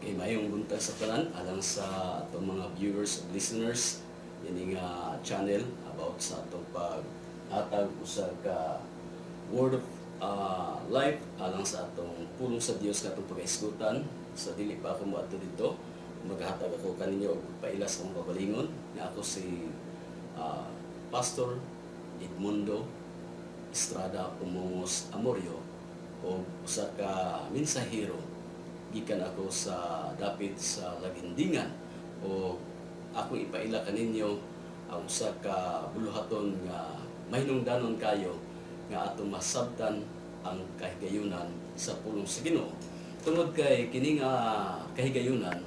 Kay mayong buntag sa tanan alang sa atong mga viewers ug listeners ini nga channel about sa atong paghatag usa ka word of life alang sa atong pulong sa Dios nga atong pagahisgutan. Sa dili pa ako moadto dito, maghatag ako kaninyo og pailas ang kabalingon nga ako si Pastor Edmundo Estrada Umongos Amorio o usa ka mensahero gikan ako sa dapit sa Lagindingan o ako ipaila kaninyo ang usa ka buluhaton nga mahinungdanon kayo nga atong masabtan ang kahigayunan sa pulong sa Ginoo. Tungod kay kini nga kahigayunan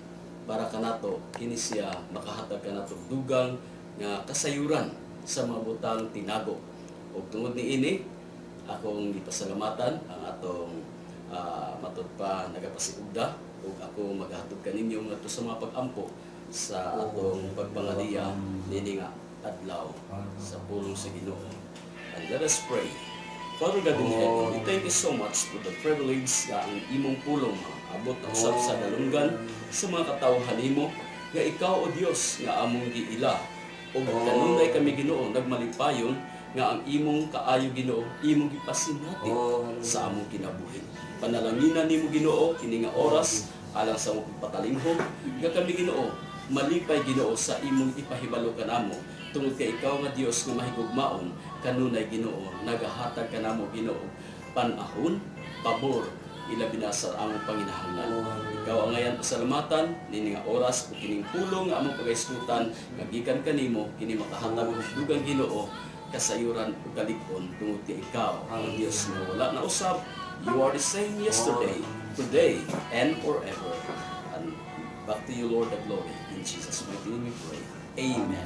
para kanato kini siya makahatag kanato dugang nga kasayuran sa mga butang tinago. Ug tungod niini akong gipasalamatan ang atong matud pa nagapasigugda ug ako maghatod kaninyo ngadto sa mga pag-ampo sa atong pagpangaliya nini nga adlaw sa pulong sa Ginoo. And let us pray. Father God in heaven, we thank you so much for the privilege nga ang imong pulong abot usab sa dalunggan sa mga katawhan nimo nga ikaw o Dios nga among giila ug kanunay kami Ginoo nagmalipayon nga ang imong kaayo Ginoo imong gipasinati sa among kinabuhi. Panalanginan nimo Ginoo kini nga oras alang sa among patalinghog nga kami Ginoo malipay Ginoo sa imong ipahibalo kanamo tungod kay ikaw nga Dios nga mahigugmaon kanunay Ginoo nagahatag kanamo Ginoo panahon pabor ilabi na sa among panginahanglan. Ikaw ang ngayon pasalamatan nini nga oras ug kining pulong nga among pagahisgutan nga gikan kanimo kini makahatag og dugang Ginoo kasayuran ug kalig-on tungod kay ikaw ang Dios nga wala na usab. You are the same yesterday, today, and forever. And back to you, Lord, the glory. In Jesus' mighty name we pray. Amen.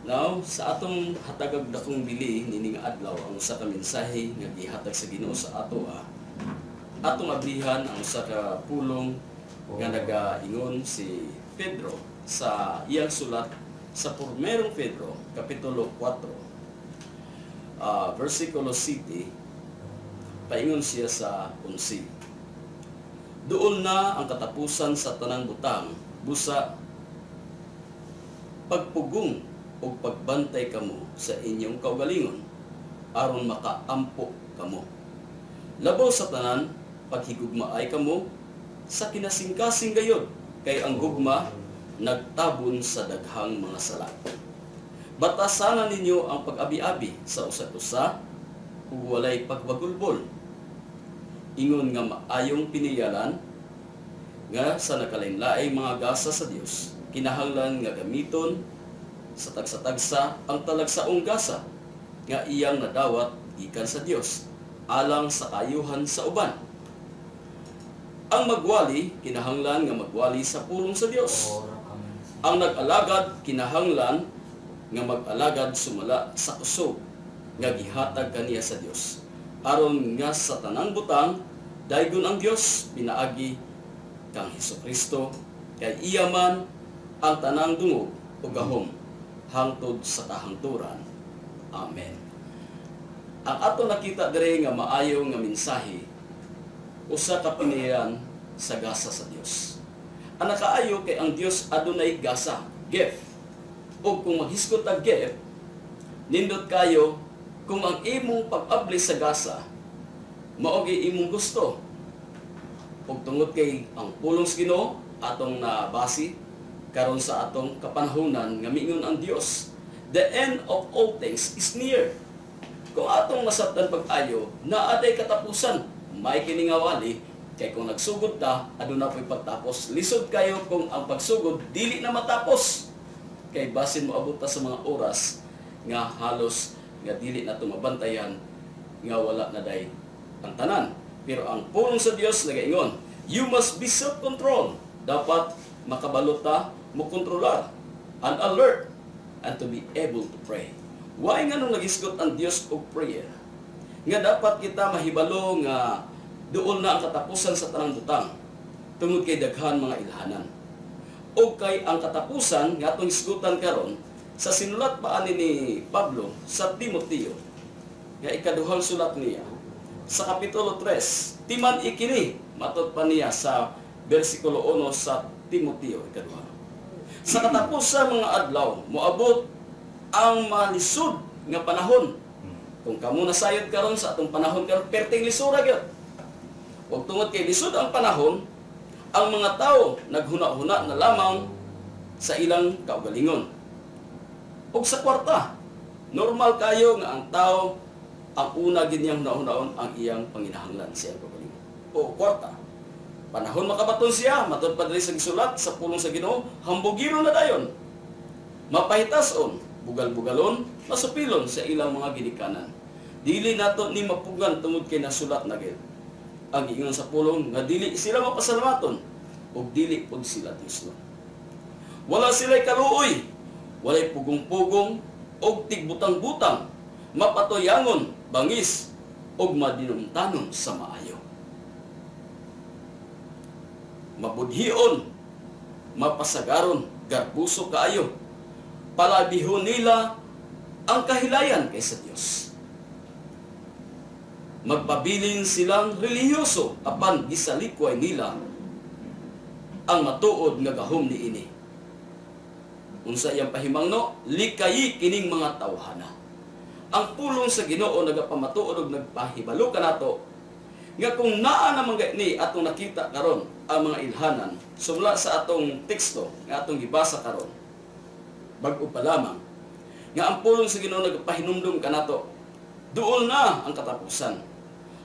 Now, sa atong hatagag dakong bili nining adlaw ang usa ka mensahe nga gihatag sa Ginoo sa ato atong ablihan ang usa ka pulong nga nagaingon si Pedro sa iyang sulat sa Primerong Pedro kapitulo 4 versikulo 7 paingon siya sa 11. Doon na ang katapusan sa tanang butang, busa pagpugong o pagbantay kamo sa inyong kaugalingon aron makaampo kamo. Labaw sa tanan, paghigugmaay kamo sa kinasingkasing gayod, kay ang gugma nagtabon sa daghang mga sala. Batasanan ninyo ang pag-abi-abi sa usa-usa ug walay pagbagulbol. Ingon nga maayong piniyalan nga sa nakalain-laing mga gasa sa Dios, kinahanglan nga gamiton sa tagsa-tagsa ang talagsaong gasa nga iyang nadawat gikan sa Dios alang sa kayuhan sa uban. Ang magwali kinahanglan nga magwali sa pulong sa Dios. Ang nag-alagad kinahanglan nga mag-alagad sumala sa kusog nga gihatag kaniya sa Dios. Aron nga sa tanang butang daygon ang Dios pinaagi kang Hesukristo kay iya man ang tanang dungog ug gahom hangtod sa kahangturan. Amen. Ang ato nakita diri nga maayo nga mensahe usa ka piniyan sa gasa sa Dios. Ang nakaayo kay ang Dios adunay gasa, gift. Ug kung maghisgot ang gift, nindot kayo kung ang imong pag-abli sa gasa mao gyud imong gusto. Ug tungod kay ang pulong sa Ginoo atong nabasi karon sa atong kapanahonan nga miingon ang Dios, the end of all things is near. Kung atong nasabtan pag-ayo, naaday katapusan, may kiningawali, kay kung nagsugod ta, aduna po'y pagtapos. Lisod kayo kung ang pagsugod dili na matapos. Kay basin mo abot ta sa mga oras nga halos nga dili na tumabantayan nga wala na day ang tanan. Pero ang pulong sa Dios nagaingon, you must be self-control. Dapat makabalot ta, mo kontrolar, and alert, and to be able to pray. Why nga nung nagisgot ang Dios og prayer? Nga dapat kita mahibalo nga doon na ang katapusan sa tanang butang tungod kay daghan mga ilhanan. O kay ang katapusan nga atong isgutan karon sa sinulat pa ni Pablo sa Timoteo nga ikaduhang sulat niya sa kapitulo 3, timan ikini matud pa niya sa versikulo 1 sa Timoteo ikaduha. Sa katapos mga adlaw, moabot ang malisod nga panahon. Kung kamo nasayod karon sa atong panahon karon, perting lisura gyud. Ug tungod kay lisod ang panahon, ang mga tao naghuna-huna na lamang sa ilang kaugalingon. Ug sa kwarta, normal kayo nga ang tao ang una gid niyang hunahon ang iyang panginahanglan sa iyang kaugalingon. O kwarta. Panahon makabaton siya, matod pa diri sa gisulat sa pulong sa Ginoo, hambugiro na dayon. Mapahitason, bugal-bugalon, masupilon sa ilang mga ginikanan. Dili nato ni mapugan tungod kay nasulat na gid. Ang ingon sa pulong nga dili sila mapasalamaton ug dili pud sila tisno. Wala sila'y kaluoy, walay pugong-pugong ug tigbutang-butang, mapatoyangon, bangis ug madinumtanon sa maayo. Mabudhion, mapasagaron, garbuso kaayo. Palabihon nila ang kahilayan kaysa Dios. Magpabilin silang relihiyoso apan gisalikway nila ang matuod nga gahom niini. Unsa iyang pahimangno, likayi kining mga tawhana. Ang pulong sa Ginoo nagapamatuod ug nagpahibalo kanato nga kung naa naman ni atong nakita karon ang mga ilhanan sumla sa atong teksto nga atong gibasa karon, bag-o pa lamang nga ang pulong sa Ginoo nagpahinumdum kanato duol na ang katapusan.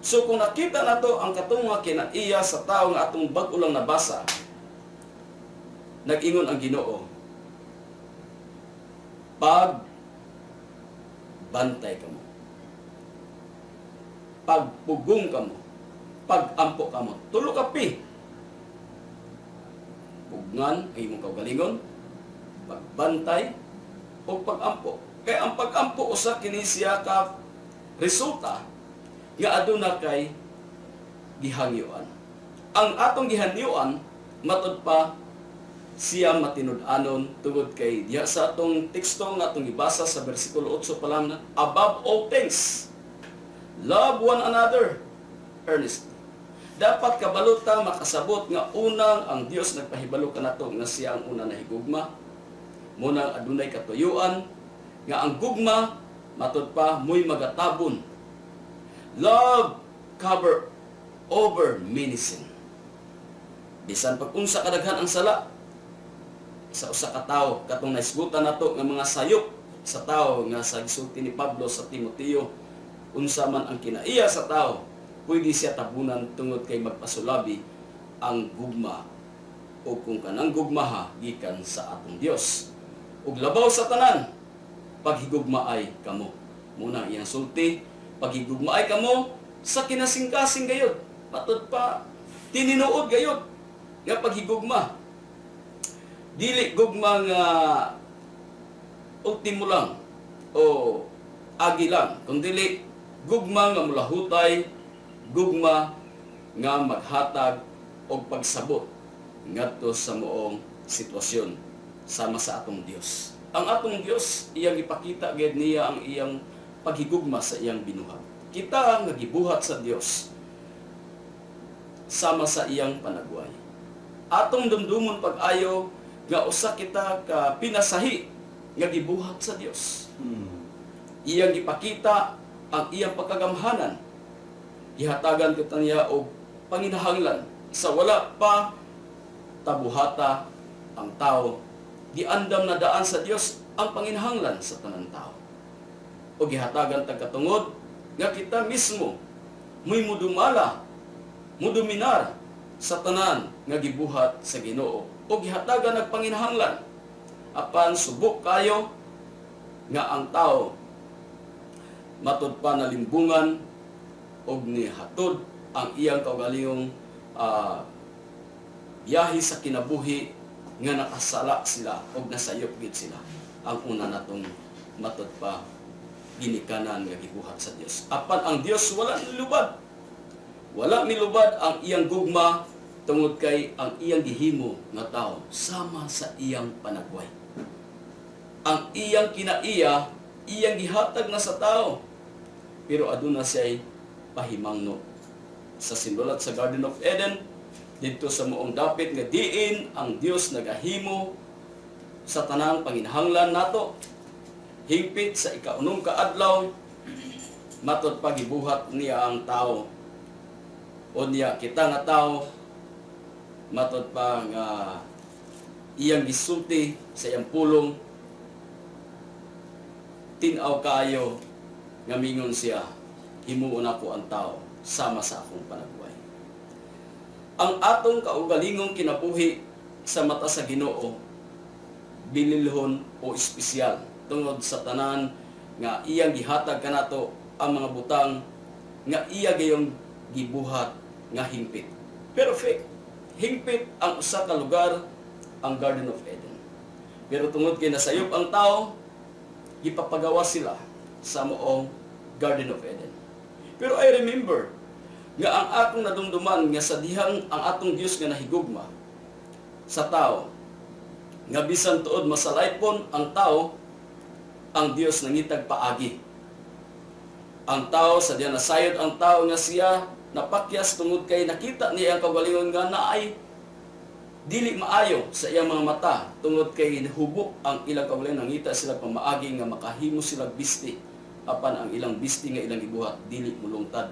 So kung nakita nato ang katong nga kinaiya sa tao nga atong bag-o lang nabasa, nag-ingon ang Ginoo, pag bantay kamo, pagpugong kamo, pag-ampo kamo, tulo kapi. Pugngan ay imong kaugalingon, pagbantay o pag-ampo. Kaya ang pag-ampo usa kini siya ka resulta nga aduna kay gihangyuan. Ang atong gihangyuan matud pa siya matinud-anon tungod kay diha sa atong teksto nga atong gibasa sa bersikulo 8 pa lang, above all things love one another earnestly. Dapat kabaluta makasabot nga unang ang Dios nagpahibalo kanato nga siya ang una nahigugma, munang adunay katuyuan nga ang gugma matud pa mo'y magatabon. Love cover over many sin. Bisan pag unsa kadaghan ang sala sa usa ka tawo, katong naisgutan nato nga mga sayop sa tawo nga sa gisulti ni Pablo sa Timoteo, unsa man ang kinaiya sa tawo, pwede siya tabunan tungod kay magpasulabi ang gugma o kung kanang gugmaha gikan sa atong Dios. Ug labaw sa tanan, paghigugmaay kamo. Muna iyang sulti, paghigugmaay kamo sa kinasing-kasing gayud. Patud pa tininuod gayud nga paghigugma. Dili gugma nga ultimo lang o agi lang, kundi gugma nga mulahutay, gugma nga maghatag og pagsabot ngadto sa moong sitwasyon sama sa atong Dios. Ang atong Dios iyang ipakita gid niya ang iyang paghigugma sa iyang binuhat. Kita nga gibuhat sa Dios sama sa iyang panagway. Atong dumdumon pag-ayo nga usa kita ka pinasahi nga gibuhat sa Dios. Iyang ipakita ang iyang pagkagamhanan. Ihatagan kita niya og panginahanglan sa wala pa tabuhata ang tao. Giandam na daan sa Dios ang panginahanglan sa tanang tao. O gihatagan tagkatungod nga kita mismo mo'y mudumala, muduminar sa tanan nga gibuhat sa Ginoo. O gihatagan nagpanginahanglan apan subok kayo nga ang tao matud pa nalimbungan og nihatod ang iyang kaugalingong biyahe sa kinabuhi nga nakasala sila og nasayop gid sila. Ang una natong matud pa ginikanan nga gibuhat sa Dios. Apan ang Dios wala nilubad. Wala milubad ang iyang gugma tungod kay ang iyang gihimo nga tao sama sa iyang panagway. Ang iyang kinaiya, iyang gihatag na sa tao. Pero aduna siya'y pahimangno. Sa sinulat sa Garden of Eden, dito sa moong dapit nga diin ang Dios nagahimo sa tanang panginahanglan nato. Hingpit sa ika-unong kaadlaw matud pagibuhat niya ang tao o niya kita nga tao matud pa nga iyang gisulti sa iyang pulong tinaw kayo nga mingon siya, himuon ako ang tao sama sa akong panagbuhay. Ang atong kaugalingong kinabuhi sa mata sa Ginoo binilhon o espesyal tungod sa tanan nga iyang gihatag kanato ang mga butang nga iya gayong gibuhat nga hingpit. Perfect. Hingpit ang usa ka lugar, ang Garden of Eden. Pero tungod kay nasayop ang tao, ipapagawa sila sa moong Garden of Eden. Pero I remember nga ang akong nadumduman nga sa dihang ang atong Dios nga nahigugma sa tao, nga bisan tuod masalaypon ang tao, ang Dios nangitag paagi. Ang tao sa diyan nasayod ang tao nga siya napakyas tungod kay nakita niya ang kaugalingon nga naay dili maayo sa iyang mga mata tungod kay hubok ang ilang kaugalingon, nangita sila pamaagi nga makahimo sila bisti apan ang ilang bisti nga ilang gibuhat dili mulungtad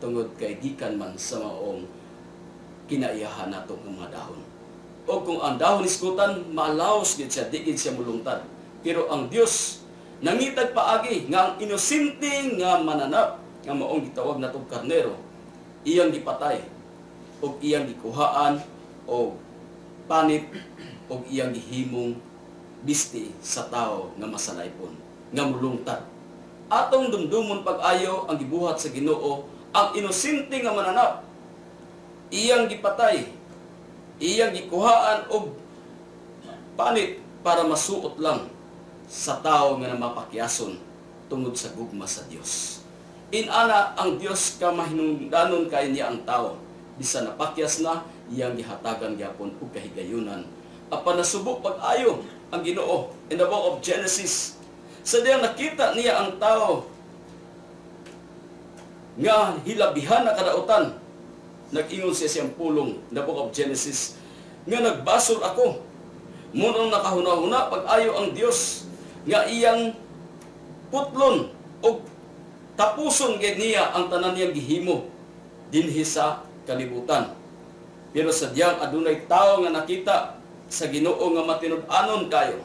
tungod kay gikan man sa maong kinaiyahan nato ng mga dahon. O kung ang dahon iskutan, malaos gid siya, di gid siya mulungtad. Pero ang Dios nangitag paagi nga ang inosente nga mananap nga maong gitawag natong karnero, iyang gipatay o iyang gikuhaan o panit o iyang gihimong bisti sa tao nga masalaypon, nga mulungtad. Atong dumdumon pag-ayo ang gibuhat sa Ginoo, ang inosente nga mananap, iyang gipatay, iyang gikuhaan og panit para masuot lang sa tao nga mapakyason tungod sa gugma sa Dios. Inana ang Dios ka mahinungdanon kay niya ang tao. Bisan napakyas na, iyang gihatagan gyapon og kahigayunan. Apan nasubok pag-ayo ang Ginoo in the book of Genesis. Sa diyang nakita niya ang tao nga hilabihan na kadautan, nag-ingon siya siyang pulong, the book of Genesis, nga nagbasol ako. Munang nakahuna-huna pag-ayo ang Dios nga iyang putlon o tapuson gid niya ang tanan niyang gihimo dinhi sa kalibutan. Pero sadyang adunay tao nga nakita sa Ginoo nga matinud-anon kayo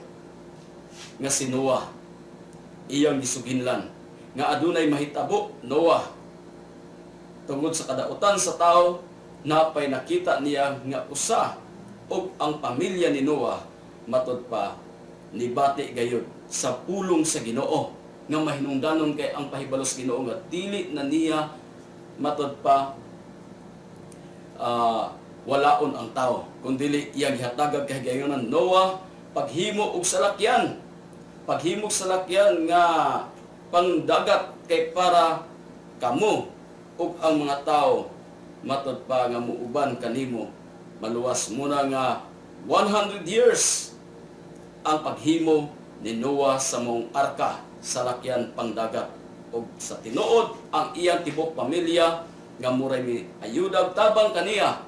nga si Noah, iyang gisuginlan nga adunay mahitabo Noah tungod sa kadautan sa tao, napay nakita niya nga usa og ang pamilya ni Noah matud pa nibati gayud sa pulong sa Ginoo nga mahinungdanon kay ang pahibalos Ginoo nga dili na niya matud pa walaon ang tao kundi iyang gihatagag kay gayunan Noah paghimo og salakyan, paghimo sa salakyan nga pangdagat kay para kamo ug ang mga tao matud pa nga muuban kanimo maluwas muna nga 100 years ang paghimo ni Noah sa mong arka sa lakyan pangdagat ug sa tinuod ang iyang tibok pamilya nga muray mi ayuda tabang kaniya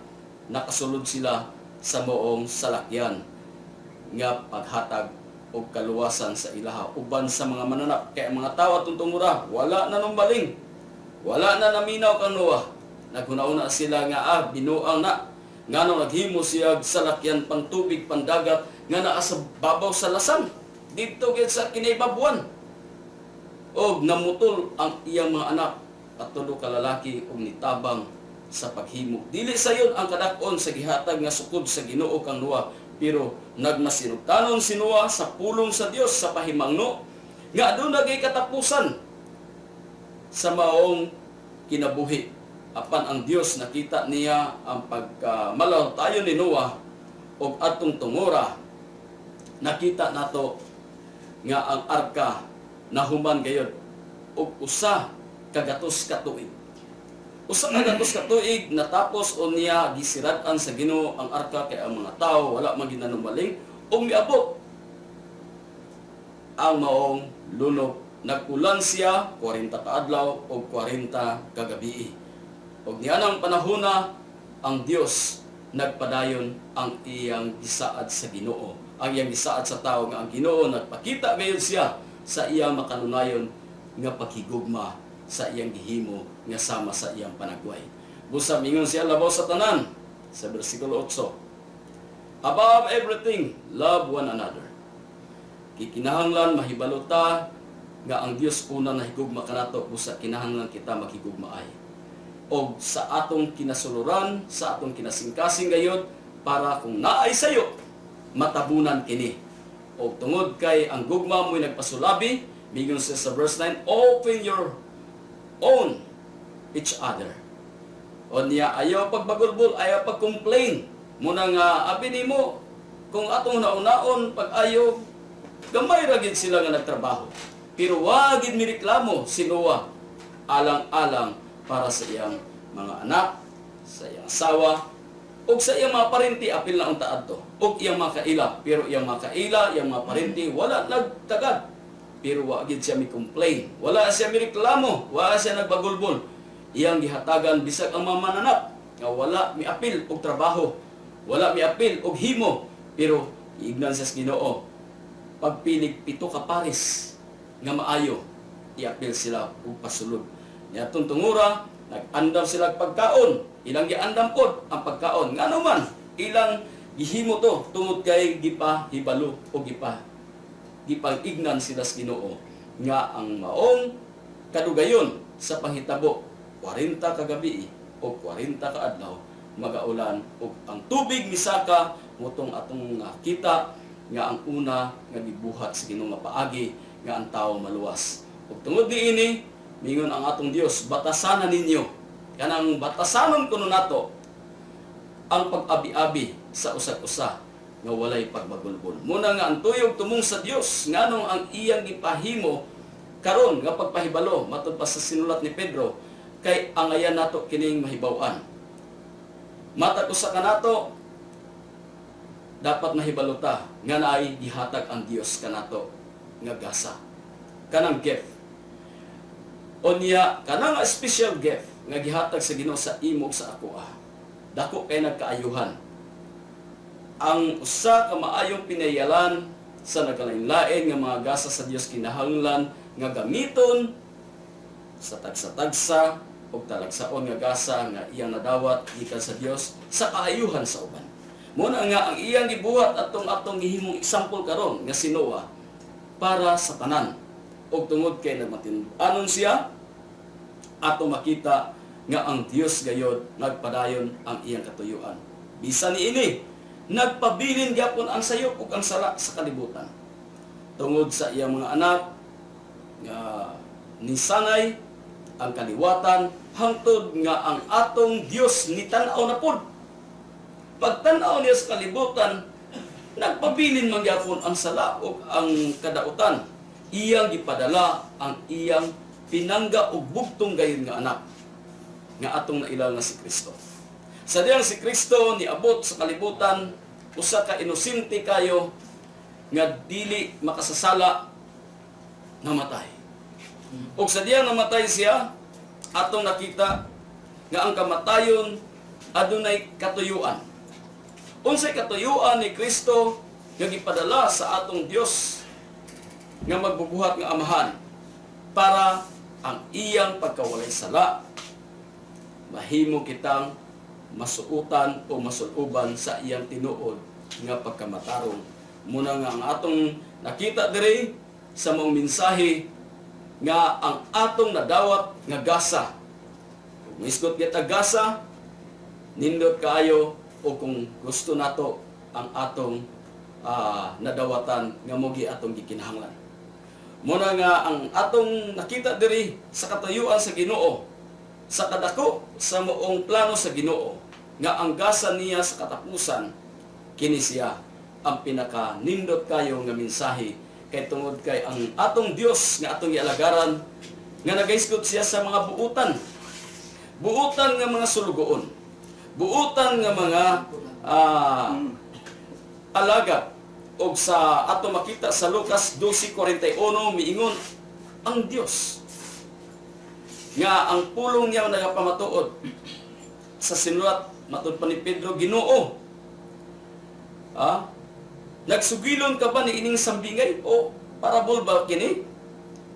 nakasulod sila sa moong salakyan nga paghatag og kaluwasan sa ilaha uban sa mga mananap kay ang mga tao atong tungura wala na numbaling. Wala na naminaw kang Noah. Naghuna-una sila nga binuang na. Nga nung naghimo siya salakyan pang tubig, pandagat, nga naa sa babaw sa lasan. Dito gid sa kinaibabuan. Og namutol ang iyang mga anak at tulo ka lalaki og nitabang sa paghimo. Dili sayon ang kadakon sa gihatag nga sukod sa Ginoo kang Noah. Pero nagmasinugtanon si Noah sa pulong sa Dios sa pahimangno nga aduna gay katapusan sa maong kinabuhi. Apan ang Dios nakita niya ang pagkamalaw tayo ni Noah og atong tungora. Nakita nato nga ang arka nahuman gayud og usa kagatos ka tuig. Usa kagatos ka tuig natapos o niya gisirad-an sa Ginoo ang arka kay ang mga tao wala man ginanumbaling og miabot ang maong lunok. Nag-ulan siya 40 ka adlaw o 40 ka gabi. Og nianang panahona ang Dios nagpadayon ang iyang gisaad sa Ginoo. Ang iyang gisaad sa tao nga ang Ginoo nagpakita gayon siya sa iyang makanunayon nga paghigugma sa iyang gihimo nga sama sa iyang panagway. Busa mingon siya labaw sa tanan sa bersikulo 8. Above everything, love one another. Kikinahanglan mahibaluta nga ang Dios una nahigugma kanato busa kinahanglan kita maghigugmaay. O sa atong kinasuluran, sa atong kinasingkasing gayud para kung naay sayo matabunan kini. O tungod kay ang gugma mo'y nagpasulabi, migon siya sa verse 9, open your own each other. O niya ayaw pagbagulbol, ayaw pag-complain. Muna nga abi nimo kung atong naunaon pag ayaw gamay ra gid sila nga nagtrabaho. Pero wa gid mireklamo si Noah alang-alang para sa iyang mga anak, sa iyang asawa, o sa iyang mga parenti apil na ang taad to. O iyang mga kaila, pero iyang mga kaila, iyang mga parenti wala nagtagad. Pero wa gid siya mi-complain, wala siya mireklamo, wala siya nagbagulbol. Iyang gihatagan bisag ang mga mananap nga wala miapil og trabaho, wala miapil og himo, pero iignan sa Ginoo. Pagpilig 7 ka pares nga maayo, iapil sila og pasulod. Niadtong tungura, nag-andam sila pagkaon, ilang giandam pod ang pagkaon. Ngano man ilang gihimo to tungod kay gipahibalo o gipag-ignan sila sa Ginoo nga ang maong kadugayon sa panghitabo 40 ka gabi o 40 ka adlaw magaulan ug ang tubig misaka motong atong kita nga ang una nga gibuhat sa Ginoo nga paagi nga ang tawo maluwas. Ug tungod niini mingon ang atong Dios, batasanan ninyo. Kanang batasanon kuno nato ang pag-abi-abi sa usag-usa nga walay pagbagulbol. Muna nga ang tuyog tumong sa Dios nganong ang iyang gipahimo karon nga pagpahibalo matud pa sa sinulat ni Pedro kay angayan nato kining mahibaw-an. Matag usa kanato dapat mahibaluta nga naay gihatag ang Dios kanato nga gasa. Kanang gift. Onya kanang special gift nga gihatag sa Ginoo sa imo sa ako. Dako kay nagkaayuhan. Ang usa ka maayong pinayalan sa nagkalain-lain nga mga gasa sa Dios kinahanglan nga gamiton sa tagsa-tagsa o talagsaon nga gasa nga iyang nadawat gikan sa Dios sa kaayuhan sa uban. Muna nga ang iyang gibuhat atong gihimong example karon nga si Noah para sa tanan. Og tungod kay nagmatin-anon siya ato makita nga ang Dios gayod nagpadayon ang iyang katuyuan. Bisan niini nagpabilin gyapon ang sayop ug ang sala sa kalibutan. Tungod sa iyang mga anak nga nisanay ang kaliwatan hangtod nga ang atong Dios nitan-aw na pod. Pagtan-aw niya sa kalibutan, nagpabilin man gyapon ang sala ug ang kadautan. Iyang gipadala ang iyang pinangga ug bugtong gayon nga anak nga atong nailal nga si Kristo. Sa diyang si Kristo niabot sa kalibutan, usa ka inosente kayo nga dili makasasala namatay. Ug sa diyang namatay siya, atong nakita nga ang kamatayon adunay katuyuan. Unsay katuyuan ni Kristo nga gipadala sa atong Dios nga magbubuhat nga amahan para ang iyang pagkawalay sala mahimo kitang masuutan o masuluban sa iyang tinuod nga pagkamatarong. Muna nga ang atong nakita diri sa mong mensahe nga ang atong nadawat nga gasa. Kung isgot kita gasa, nindot kaayo o kung gusto nato ang atong nadawatan nga mogi atong gikinahanglan. Muna nga ang atong nakita diri sa katayuan sa Ginoo, sa kadako sa moong plano sa Ginoo, nga ang gasa niya sa katapusan, kini siya ang pinaka nindot kayo nga mensahe kay tungod kay ang atong Dios nga atong ialagaran nga nagaisgot siya sa mga buutan. Buutan nga mga sulugoon. Buutan nga mga alagad. Og sa ato makita sa Lucas 12:41 miingon ang Dios nga ang pulong niya nagapamatuod sa sinulat Matod pa ni Pedro, Ginoo. Nagsugilon ka ba ni ining sambingay? O parabol ba kini?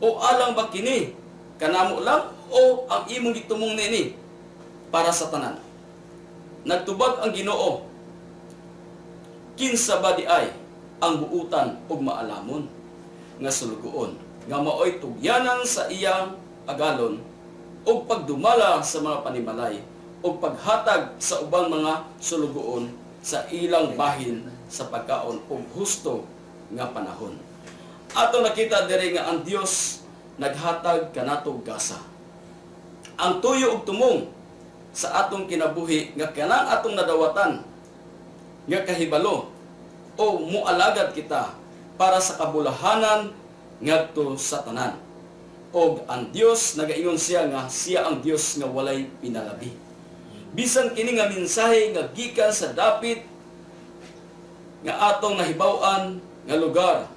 O alang ba kini? Kanamo lang? O ang imong gitumong nini para sa tanan? Nagtubag ang Ginoo, kinsa ba di ay ang buutan ug maalamon nga sulugoon nga maoy tugyanan sa iyang agalon ug pagdumala sa mga panimalay ug paghatag sa ubang mga sulugoon sa ilang bahin sa pagkaon ug husto nga panahon. Ato nakita diri nga ang Dios naghatag kanatog gasa. Ang tuyo ug tumong sa atong kinabuhi nga kanang atong nadawatan nga kahibalo o mualagad kita para sa kabulahanan ngadto sa tanan. Og ang Dios nagaingon siya nga siya ang Dios nga walay pinalabi. Bisan kini nga mensahe nga gikan sa dapit nga atong nahibaw-an nga lugar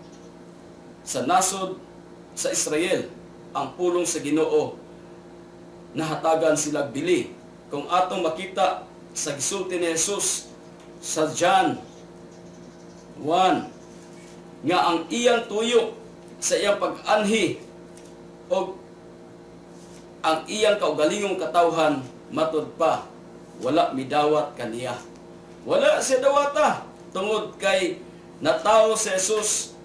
sa nasod sa Israel, ang pulong sa Ginoo nahatagan sila bili. Kung atong makita sa gisulti ni Jesus sa John 1 nga ang iyang tuyo sa iyang pag-anhi o ang iyang kaugalingong katawhan matod pa wala midawat kaniya. Wala siya dawata tungod kay natawo si Jesus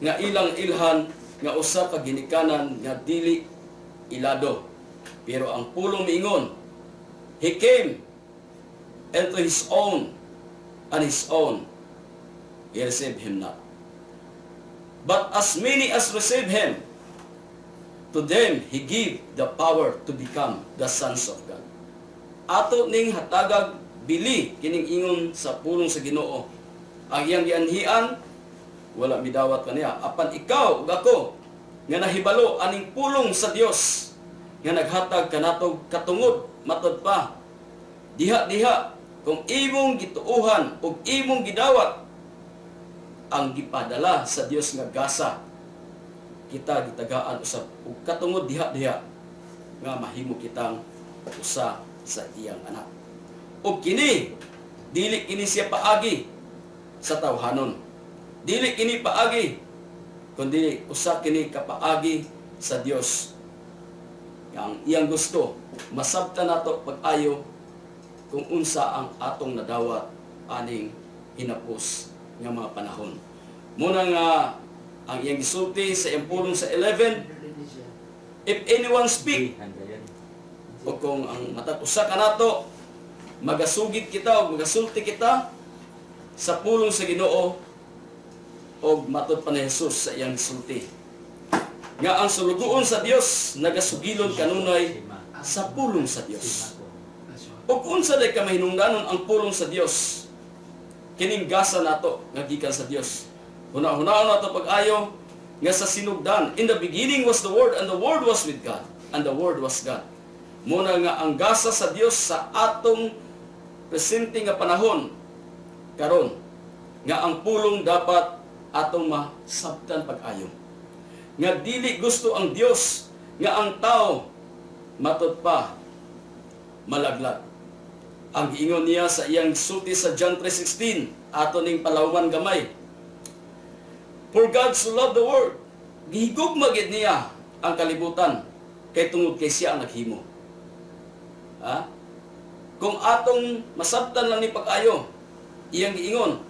nga ilang ilhan nga usa ka ginikanan nga dili ilado. Pero ang pulong miingon, He came into His own, and His own He received Him not. But as many as receive Him, to them He gave the power to become the sons of God. Ato ning hatagag bili kining ingon sa pulong sa Ginoo. Ang iyang gianhian wala midawat kaniya. Apan ikaw ug ako nga nahibalo aning pulong sa Dios nga naghatag kanatog katungod matod pa diha kung imong gituuhan ug imong gidawat ang gipadala sa Dios nga gasa, kita gitagaan usab ug katungod diha nga mahimo kitang usa sa iyang anak. Ug kini dili kini siya paagi sa tawhanon, dili kini paagi kundi usa kini kapaagi sa Dios. Ang iyang gusto masabtan nato pag-ayo kung unsa ang atong nadawat aning hinapos nga mga panahon. Muna nga ang iyang gisulti sa iyang pulong sa 11, if anyone speak, o kung ang matag usa ka nato magasugid kita o magasulti kita sa pulong sa Ginoo o matod pa ni Jesus sa iyang gisulti nga ang sulugoon sa Dios nagasugilon kanunay sa pulong sa Dios. O kung sa day ka mahinungdanon ang pulong sa Dios, kining gasa nato nga gikan sa Dios. Huna-hunaon nato pag-ayo nga sa sinugdan, in the beginning was the Word, and the Word was with God, and the Word was God. Muna nga ang gasa sa Dios sa atong presente nga panahon karon nga ang pulong dapat atong masabtan pag-ayo. Nga dili gusto ang Dios nga ang tao matod pa malaglag. Ang giingon niya sa iyang sulti sa John 3:16, ato ning palawman gamay. For God so loved the world, gihigugma gid niya ang kalibutan kay tungod kay siya ang naghimo. Kung atong masabtan lang ni pag-ayo, iyang giingon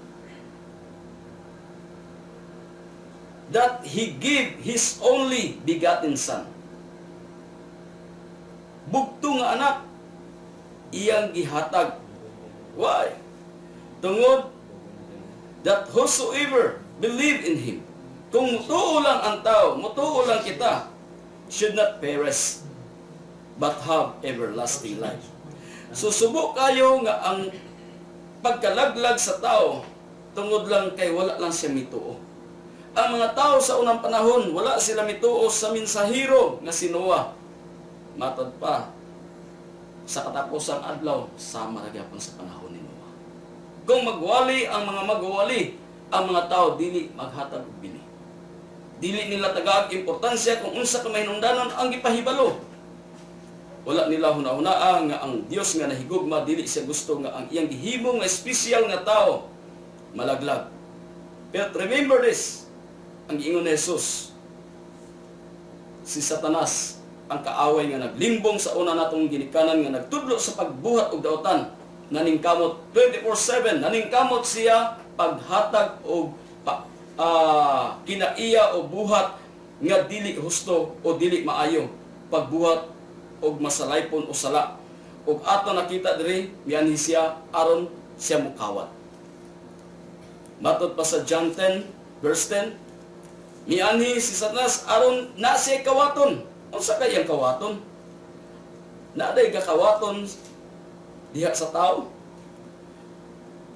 that He gave His only begotten Son. Bugto nga anak, iyang gihatag. Why? Tungod that whosoever believe in Him, kung mutuo lang ang tao, mutuo lang kita, should not perish, but have everlasting life. Susubok kayo nga ang pagkalaglag sa tao, tungod lang kay wala lang siya mituo. Ang mga tao sa unang panahon, wala sila mituo sa mensahero nga si Noah. Matod pa, sa katapusang adlaw, sama na gyapon sa panahon ni Noah. Kung magwali ang mga magwali, ang mga tao dili maghatag og bili. Dili nila tagag importansya kung unsa ka mahinungdanon ang gipahibalo. Wala nila hunahunaa nga ang Dios nga nahigugma dili siya gusto nga ang iyang gihimo nga espesyal nga tao malaglag. But remember this, ang giingon ni Jesus, si Satanas ang kaaway nga naglimbong sa una natong ginikanan nga nagtudlo sa pagbuhat og daotan, naningkamot 24/7, naningkamot siya paghatag og kinaiya o buhat nga dili husto o dili maayo, pagbuhat og masalaypon o sala. Ug ato nakita diri mianhi siya aron siya mukawat. Matod pa sa John 10 verse 10, mianhi si Satanas aron na siya kawaton. Unsa kay ang kawaton? Naaday kawaton diha sa tao.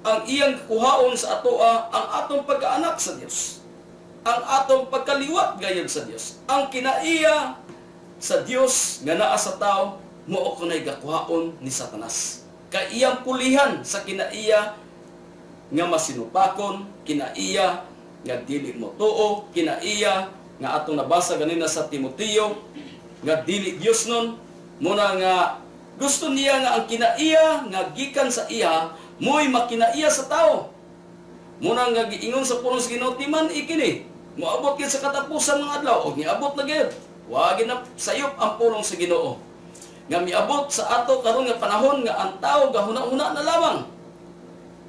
Ang iyang kuhaon sa atoa ang atong pagkaanak sa Dios. Ang atong pagkaliwat gayud sa Dios. Ang kinaiya sa Dios nga naa sa tao mao kunay gakuhaon ni Satanas. Kay iyang pulihan sa kinaiya nga masinupakon, kinaiya nga dili mo tuo, kinaiya nga atong nabasa ganina sa Timoteo nga dili Dios nun, muna nga gusto niya nga ang kinaiya nga gikan sa iya mo'y makinaiya sa tao. Muna nga giingon sa pulong sa Ginoo, timan ikini moabot gid sa katapusan ng adlaw og niabot na gid. Wa gid na sayop ang pulong sa Ginoo nga miabot sa ato karon nga panahon nga ang tao gahuna-huna na lamang.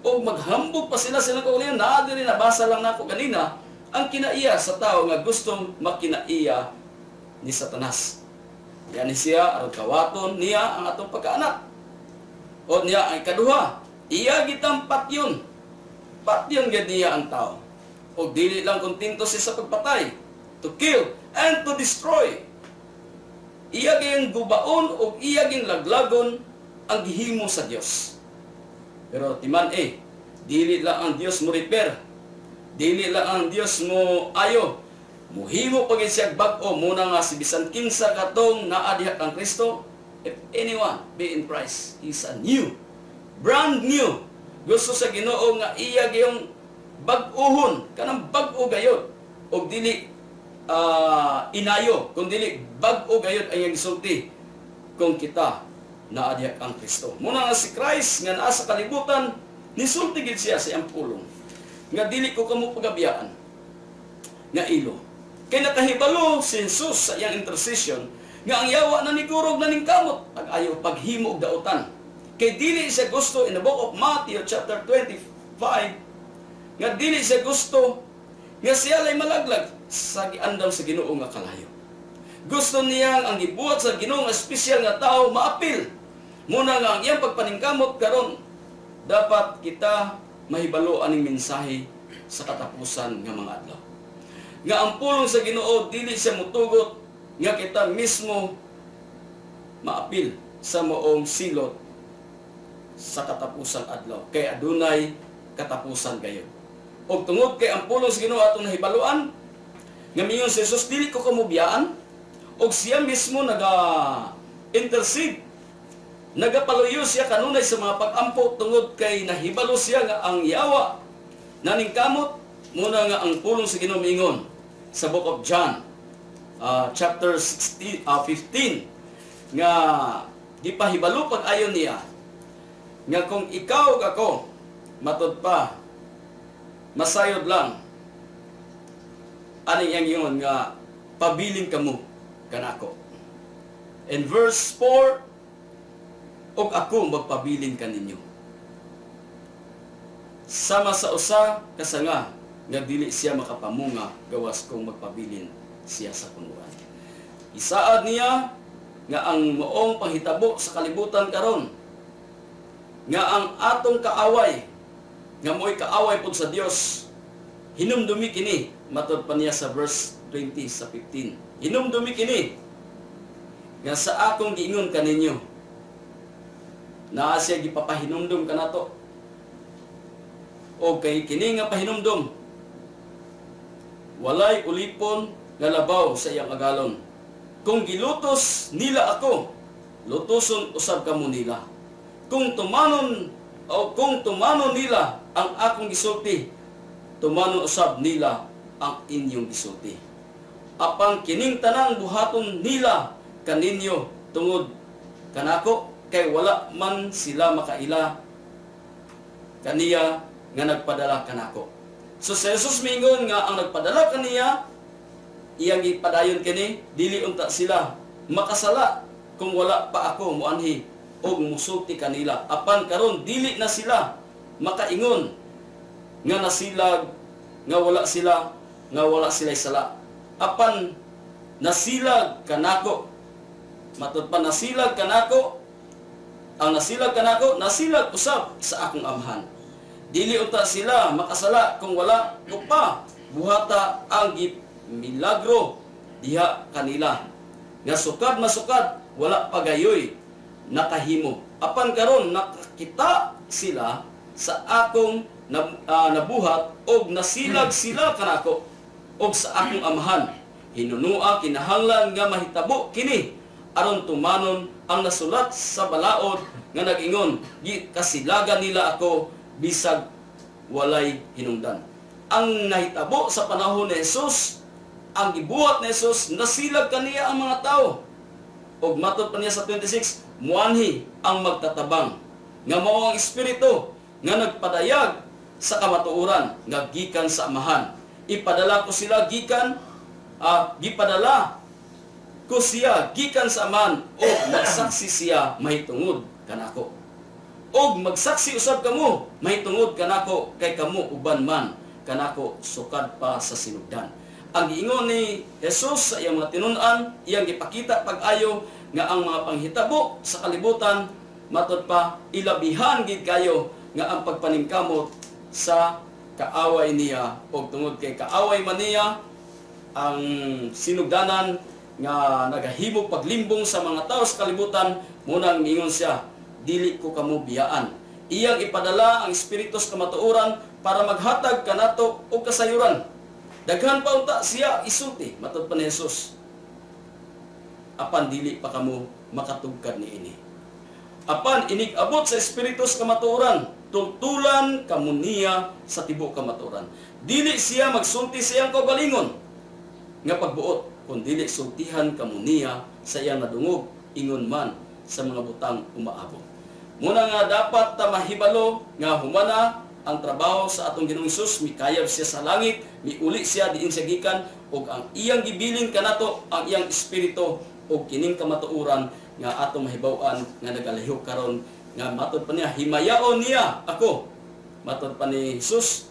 O maghambog pa sila kaulihan, na diri nabasa lang nako kanina, ang kinaiya sa tao nga gustong makinaiya ni Satanas. Yan siya, aron kawaton niya ang atong pagkaanak. O niya ang ikaduha, iya gitang patyon. Patyon gid niya ang tao. O dili lang kontento siya sa pagpatay, to kill and to destroy. Iya gayang gubaon o iya gayang laglagon ang gihimo sa Dios. Pero timan dili lang ang Dios mo repair. Dili lang ang Dios mo ayo. Muhimo pagin siya bag-o muna nga si bisan kinsa katong naa diha kang Kristo. If anyone be in Christ, he's a new, brand new. Gusto sa Ginoo nga iya gayong bag-ohon, kanang bag-o gayod. Og dili inayo, kung dili bag-o gayod ang iyang gisulti kung kita naa diha ang Kristo. Muna nga si Christ nga naa sa kalibutan, nisulti gid siya sa iyang pulong nga dili ko kamo pagabiyaan nga ilo. Kay nakahibalo si Jesus sa iyang intercession nga ang yawa na nigurog na ningkamot pag-ayo paghimo og daotan. Kay dili siya gusto in the book of Matthew chapter 25 nga dili siya gusto nga siya lay malaglag sa giandam sa Ginoo nga kalayo. Gusto niya ang gibuhat sa Ginoo nga espesyal nga tao maapil. Muna nga ang iyang pagpaningkamot karon dapat kita mahibalo aning mensahe sa katapusan nga mga adlaw. Nga ang pulong sa Ginoo dili siya mutugot nga kita mismo maapil sa moong silot sa katapusan adlaw. Kay adunay katapusan gayon. Og tungod kay ang pulong sa Ginoo atong nahibaluan nga miyon si Jesus dili ko kamubiyaan og siya mismo naga-intercede, nagapaluyo siya kanunay sa mga pag-ampo tungod kay nahibalo siya nga ang yawa naningkamot. Muna nga ang pulong sa Ginoo miingon sa book of John chapter 15 nga gipahibalo pag-ayon niya nga kung ikaw ug ako matod pa masayod lang ani yang ingon nga pabiling kamo kanako. In verse 4, og ako magpabilin kaninyo. Sama sa usa kasanga nga dili siya makapamunga gawas kung magpabilin siya sa punuan. Isaad niya nga ang moong panghitabo sa kalibutan karon nga ang atong kaaway nga mo'y kaaway pud sa Dios hinumdumi kini matod pa niya sa verse 20 sa 15. Hinumdumi kini nga sa akong giingon kaninyo naa siya gipapahinumdum kanato o kay kini nga pahinumdum walay ulipon nga labaw sa iyang agalon. Kung gilutos nila ako, lutoson usab kamo nila. Kung tumanon nila ang akong gisulti, tumanon usab nila ang inyong gisulti. Apang kining tanang buhaton nila kaninyo tungod kanako kay wala man sila makaila kaniya nga nagpadala kanako. So si Jesus mingon nga ang nagpadala kaniya iyang gipadayon kini dili unta sila makasala kung wala pa ako muanhi og musulti kanila. Apan karon dili na sila makaingon nga nasilag nga wala sila sala. Apan nasilag kanako. Matud pa nasilag kanako. Ang nasilag kanako, nasilag usab sa akong amhan. Dili unta sila makasala kung wala ko pa buhata ang milagro diha kanila. Nga sukad masukad wala pagayoy nakahimo. Apan karon nakakita sila sa akong nabuhat og nasilag sila kanako og sa akong amhan. Hinunua kinahanglan nga mahitabo kini aron tumanon ang nasulat sa balaod nga nag-ingon, kasilagan nila ako bisag walay hinungdan. Ang nahitabo sa panahon ni Jesus, ang gibuhat ni Jesus, nasilag kaniya ang mga tao. Og matod pa niya sa 26, muanhi ang magtatabang nga mao ang espiritu nga nagpadayag sa kamatuoran nga gikan sa amahan. Ipadala ko sila gikan gipadala ko siya gikan sa amahan o magsaksi siya mahitungod kanako. Og magsaksi usab kamo mahitungod kanako kay kamo uban man kanako sukad pa sa sinugdan. Ang giingon ni Jesus sa iyang mga tinun-an, iyang gipakita pag-ayo nga ang mga panghitabo sa kalibutan matud pa ilabihan gid kayo nga ang pagpaningkamot sa kaaway niya og tungod kay kaaway man niya ang sinugdanan nga nagahimo paglimbong sa mga tao sa kalibutan muna mingon siya, dili ko kamo biyaan. Iyang ipadala ang espiritu sa kamatuoran para maghatag kanato og kasayuran. Daghan pa unta siya isulti matud pa ni Jesus. Apan dili pa kamo makatugkad niini. Apan inig-abot sa espiritu sa kamatuoran, tultulan kamo niya sa tibuok kamatuoran. Dili siya magsulti sa iyang kaugalingon nga pagbuot, kun dili sultihan kamo niya sa iyang nadungog ingon man sa mga butang umaabot. Muna nga dapat ta mahibalo nga humana ang trabaho sa atong Ginoong Hesus, mikayab siya sa langit, miuli siya diin siya gikan, ug ang iyang gibilin kanato ang iyang espiritu ug kining kamatuoran nga atong mahibaw-an nga nagalihok karon nga matud pa niya himayaon niya ako. Matud pa ni Hesus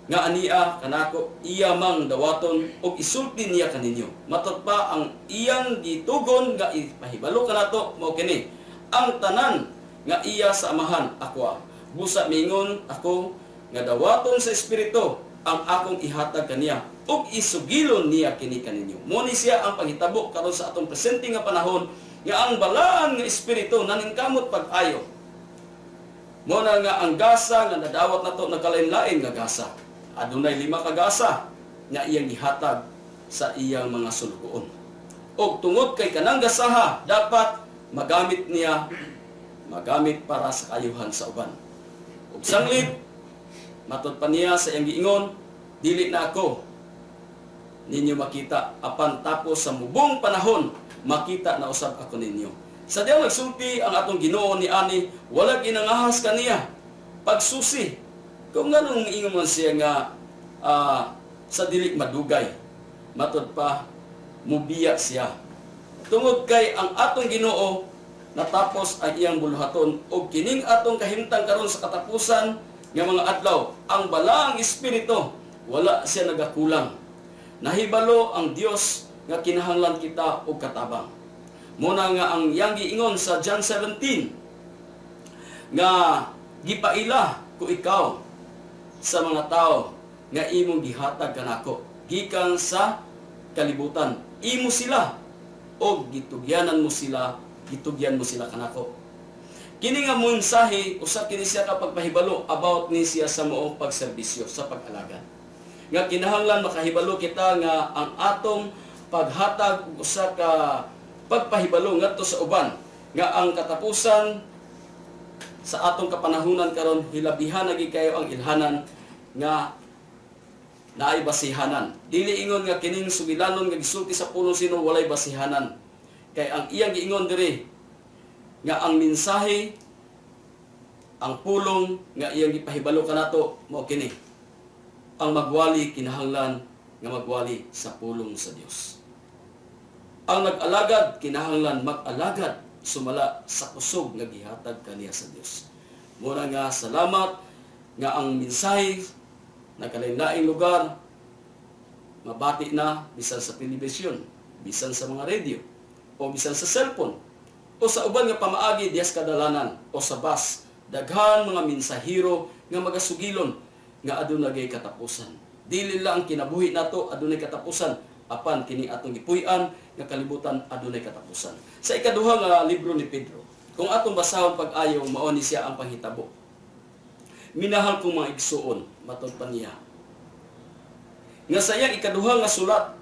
nga ania kanako iya mang dawaton ug isulti niya kaninyo. Matud pa ang iyang gitugon nga ipahibalo kanato mao kini ang tanan nga iya sa amahan ako. Busa mingon ako nga dawaton sa espiritu ang akong ihatag kaniya ug isugilon niya kini kaninyo. Mo ni siya ang panghitabo karon sa atong presente nga panahon nga ang balaan nga espiritu naningkamot pag-ayo. Mo na nga ang gasa nga nadawat nato nagkalain-lain nga gasa. Adunay 5 ka gasa nga iyang ihatag sa iyang mga sulugoon. Og tungod kay kanang gasaha dapat magamit para sa kayuhan sa uban. Ug sanglit matud pa niya sa iyang giingon, dili na ako ninyo makita, apan tapos sa mubong panahon makita na usab ako ninyo. Sa diyang nagsulti ang atong Ginoo ni ani, wala ginangahas kaniya pagsusi. Kung nganong ingon man siya nga sa dili madugay, matud pa mubiya siya. Tungod kay ang atong Ginoo natapos ang iyang buluhaton ug kining atong kahimtang karon sa katapusan nga mga adlaw, ang balaang espiritu wala siya nagakulang. Nahibalo ang Dios nga kinahanglan kita og katabang. Muna nga ang iyang giingon sa John 17 nga gipaila ko ikaw sa mga tao nga imong gihatag kanako gikan sa kalibutan. Imo sila og gitugyanan mo sila kanako. Kini nga mensahe usa kini siya kapag pahibalo about ni siya sa moong pagserbisyo sa pag-alagad. Nga kinahanglan makahibalo kita nga ang atong paghatag usa ka pagpahibalo ngadto sa uban nga ang katapusan sa atong kapanahunan karon hilabihan lagi kayo ang ilhanan nga naay basihanan. Dili ingon nga kining sugilanon nga gisulti sa puno sino walay basihanan. Kay ang iyang giingon diri nga ang mensahe, ang pulong nga iyang gipahibalo kanato mao kini. Ang magwali kinahanglan nga magwali sa pulong sa Dios. Ang nag-alagad kinahanglan mag-alagad sumala sa kusog nga gihatag kaniya sa Dios. Muna nga salamat nga ang mensahe nagkalain-laing lugar mabati na bisan sa telebisyon, bisan sa mga radio, o bisan sa cellphone, o sa uban nga pamaagi diyas kadalanan, o sa bus, daghan mga mensahero nga magasugilon nga adunay gay katapusan. Dili lang ang kinabuhi nato adunay katapusan, apan kini atong gipuy-an nga kalibutan adunay katapusan. Sa ikaduha nga libro ni Pedro, kung atong basahon pag-ayo mao ni siya ang panghitabo. Minahal kong mga igsuon, matod pa niya, nga sa iyang ikaduha nga sulat.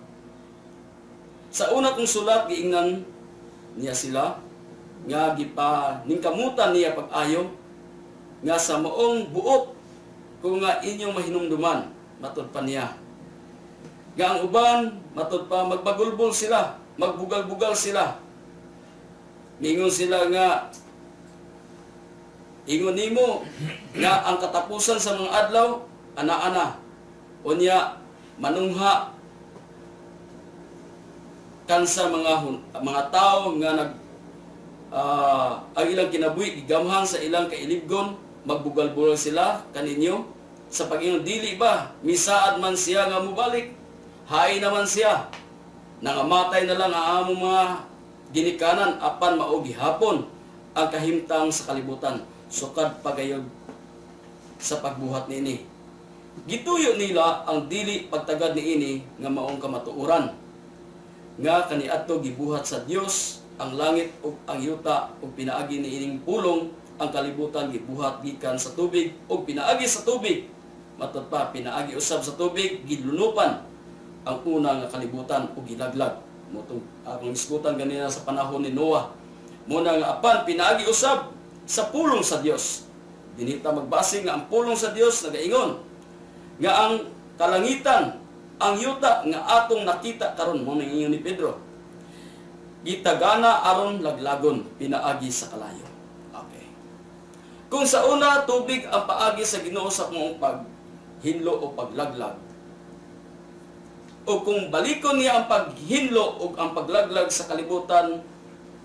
Sa una kong sulat giingnan niya sila nga ningkamutan niya pag-ayo nga sa maong buot kung nga inyong mahinumduman, matod pa niya. Nga ang uban, matod pa magbagulbol sila, magbugal-bugal sila. Mingon sila nga ingon nimo nga ang katapusan sa mga adlaw ana-ana. Unya manungha kan sa mga tao nga ang ilang kinabuhi gigamhan sa ilang kailibgon, magbugal-bugal sila kaninyo sa pag-ingon dili ba misaad man siya nga mubalik, hay naman siya nangamatay na lang ang among mga ginikanan apan mao gihapon ang kahimtang sa kalibutan sukad pagayod sa pagbuhat niini. Gituyo nila ang dili pagtagad niini nga maong kamatuoran nga kaniadto gibuhat sa Dios ang langit ug ang yuta ug pinaagi niining pulong ang kalibutan gibuhat gikan sa tubig ug pinaagi sa tubig, matod pa pinaagi usab sa tubig gidlunupan ang una nga kalibutan ug gilaglag. Motong akong iskutan ganina sa panahon ni Noah, muna nga apan pinaagi usab sa pulong sa Dios. Dinita magbase nga ang pulong sa Dios nagaingon nga ang kalangitan, ang yuta nga atong nakita karon mo ning ingon ni Pedro, gitagana aron laglagon pinaagi sa kalayo. Okay. Kung sa una tubig ang paagi sa Ginoo sa mong paghinlo o paglaglag, o kung balikon niya ang paghinlo o ang paglaglag sa kalibutan,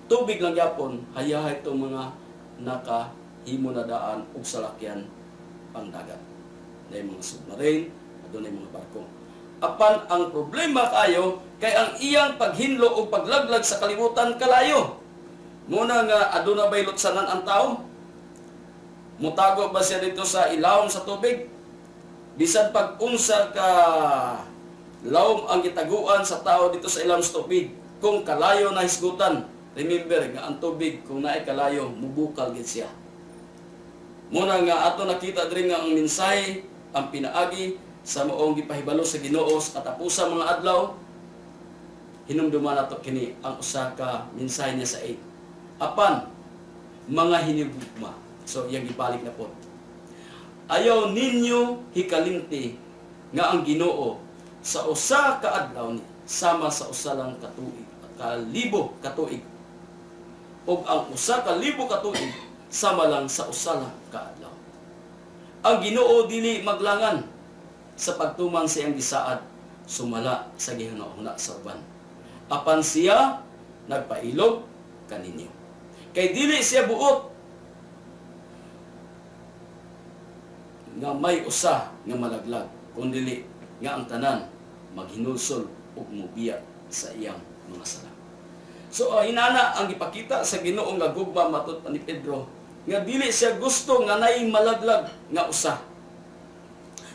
tubig lang yapon, hayahay itong mga nakahimo na daan o salakyan pang dagat. Na mga submarine, adunay mga barko. Apan ang problema kayo kay ang iyang paghinlo o paglaglag sa kalibutan kalayo. Muna nga aduna bay lutsanan ang tao? Mutago ba siya dito sa ilawom sa tubig? Bisan pag unsa ka lawom ang gitaguan sa tao dito sa ilawom sa tubig, kung kalayo na hisgutan, remember nga ang tubig kung naay kalayo mubukal gid siya. Muna nga ato nakita diri nga ang mensahe ang pinaagi sa maong gipahibalo sa Ginoo sa katapusan mga adlaw. Hinumduman nato kini ang usa ka mensahe niya sa 8. Apan mga hinigugma. So iyang gibalik na po. Ayaw ninyo hikalimti nga ang Ginoo sa usa ka adlaw ni sama sa usa lang katuig, kalibo katuig. Og ang usa ka libo katuig sama lang sa usa lang ka adlaw. Ang Ginoo dili maglangan sa pagtuman sa iyang gisaad sumala sa gihuna-huna sa uban. Apan siya nagpailog kaninyo. Kay dili siya buot nga may usa nga malaglag, kundi nga ang tanan maghinulsol ug mubiya sa iyang mga sala. So inana ang gipakita sa Ginoo nga gugma matud pa ni Pedro nga dili siya gusto nga naay malaglag nga usa.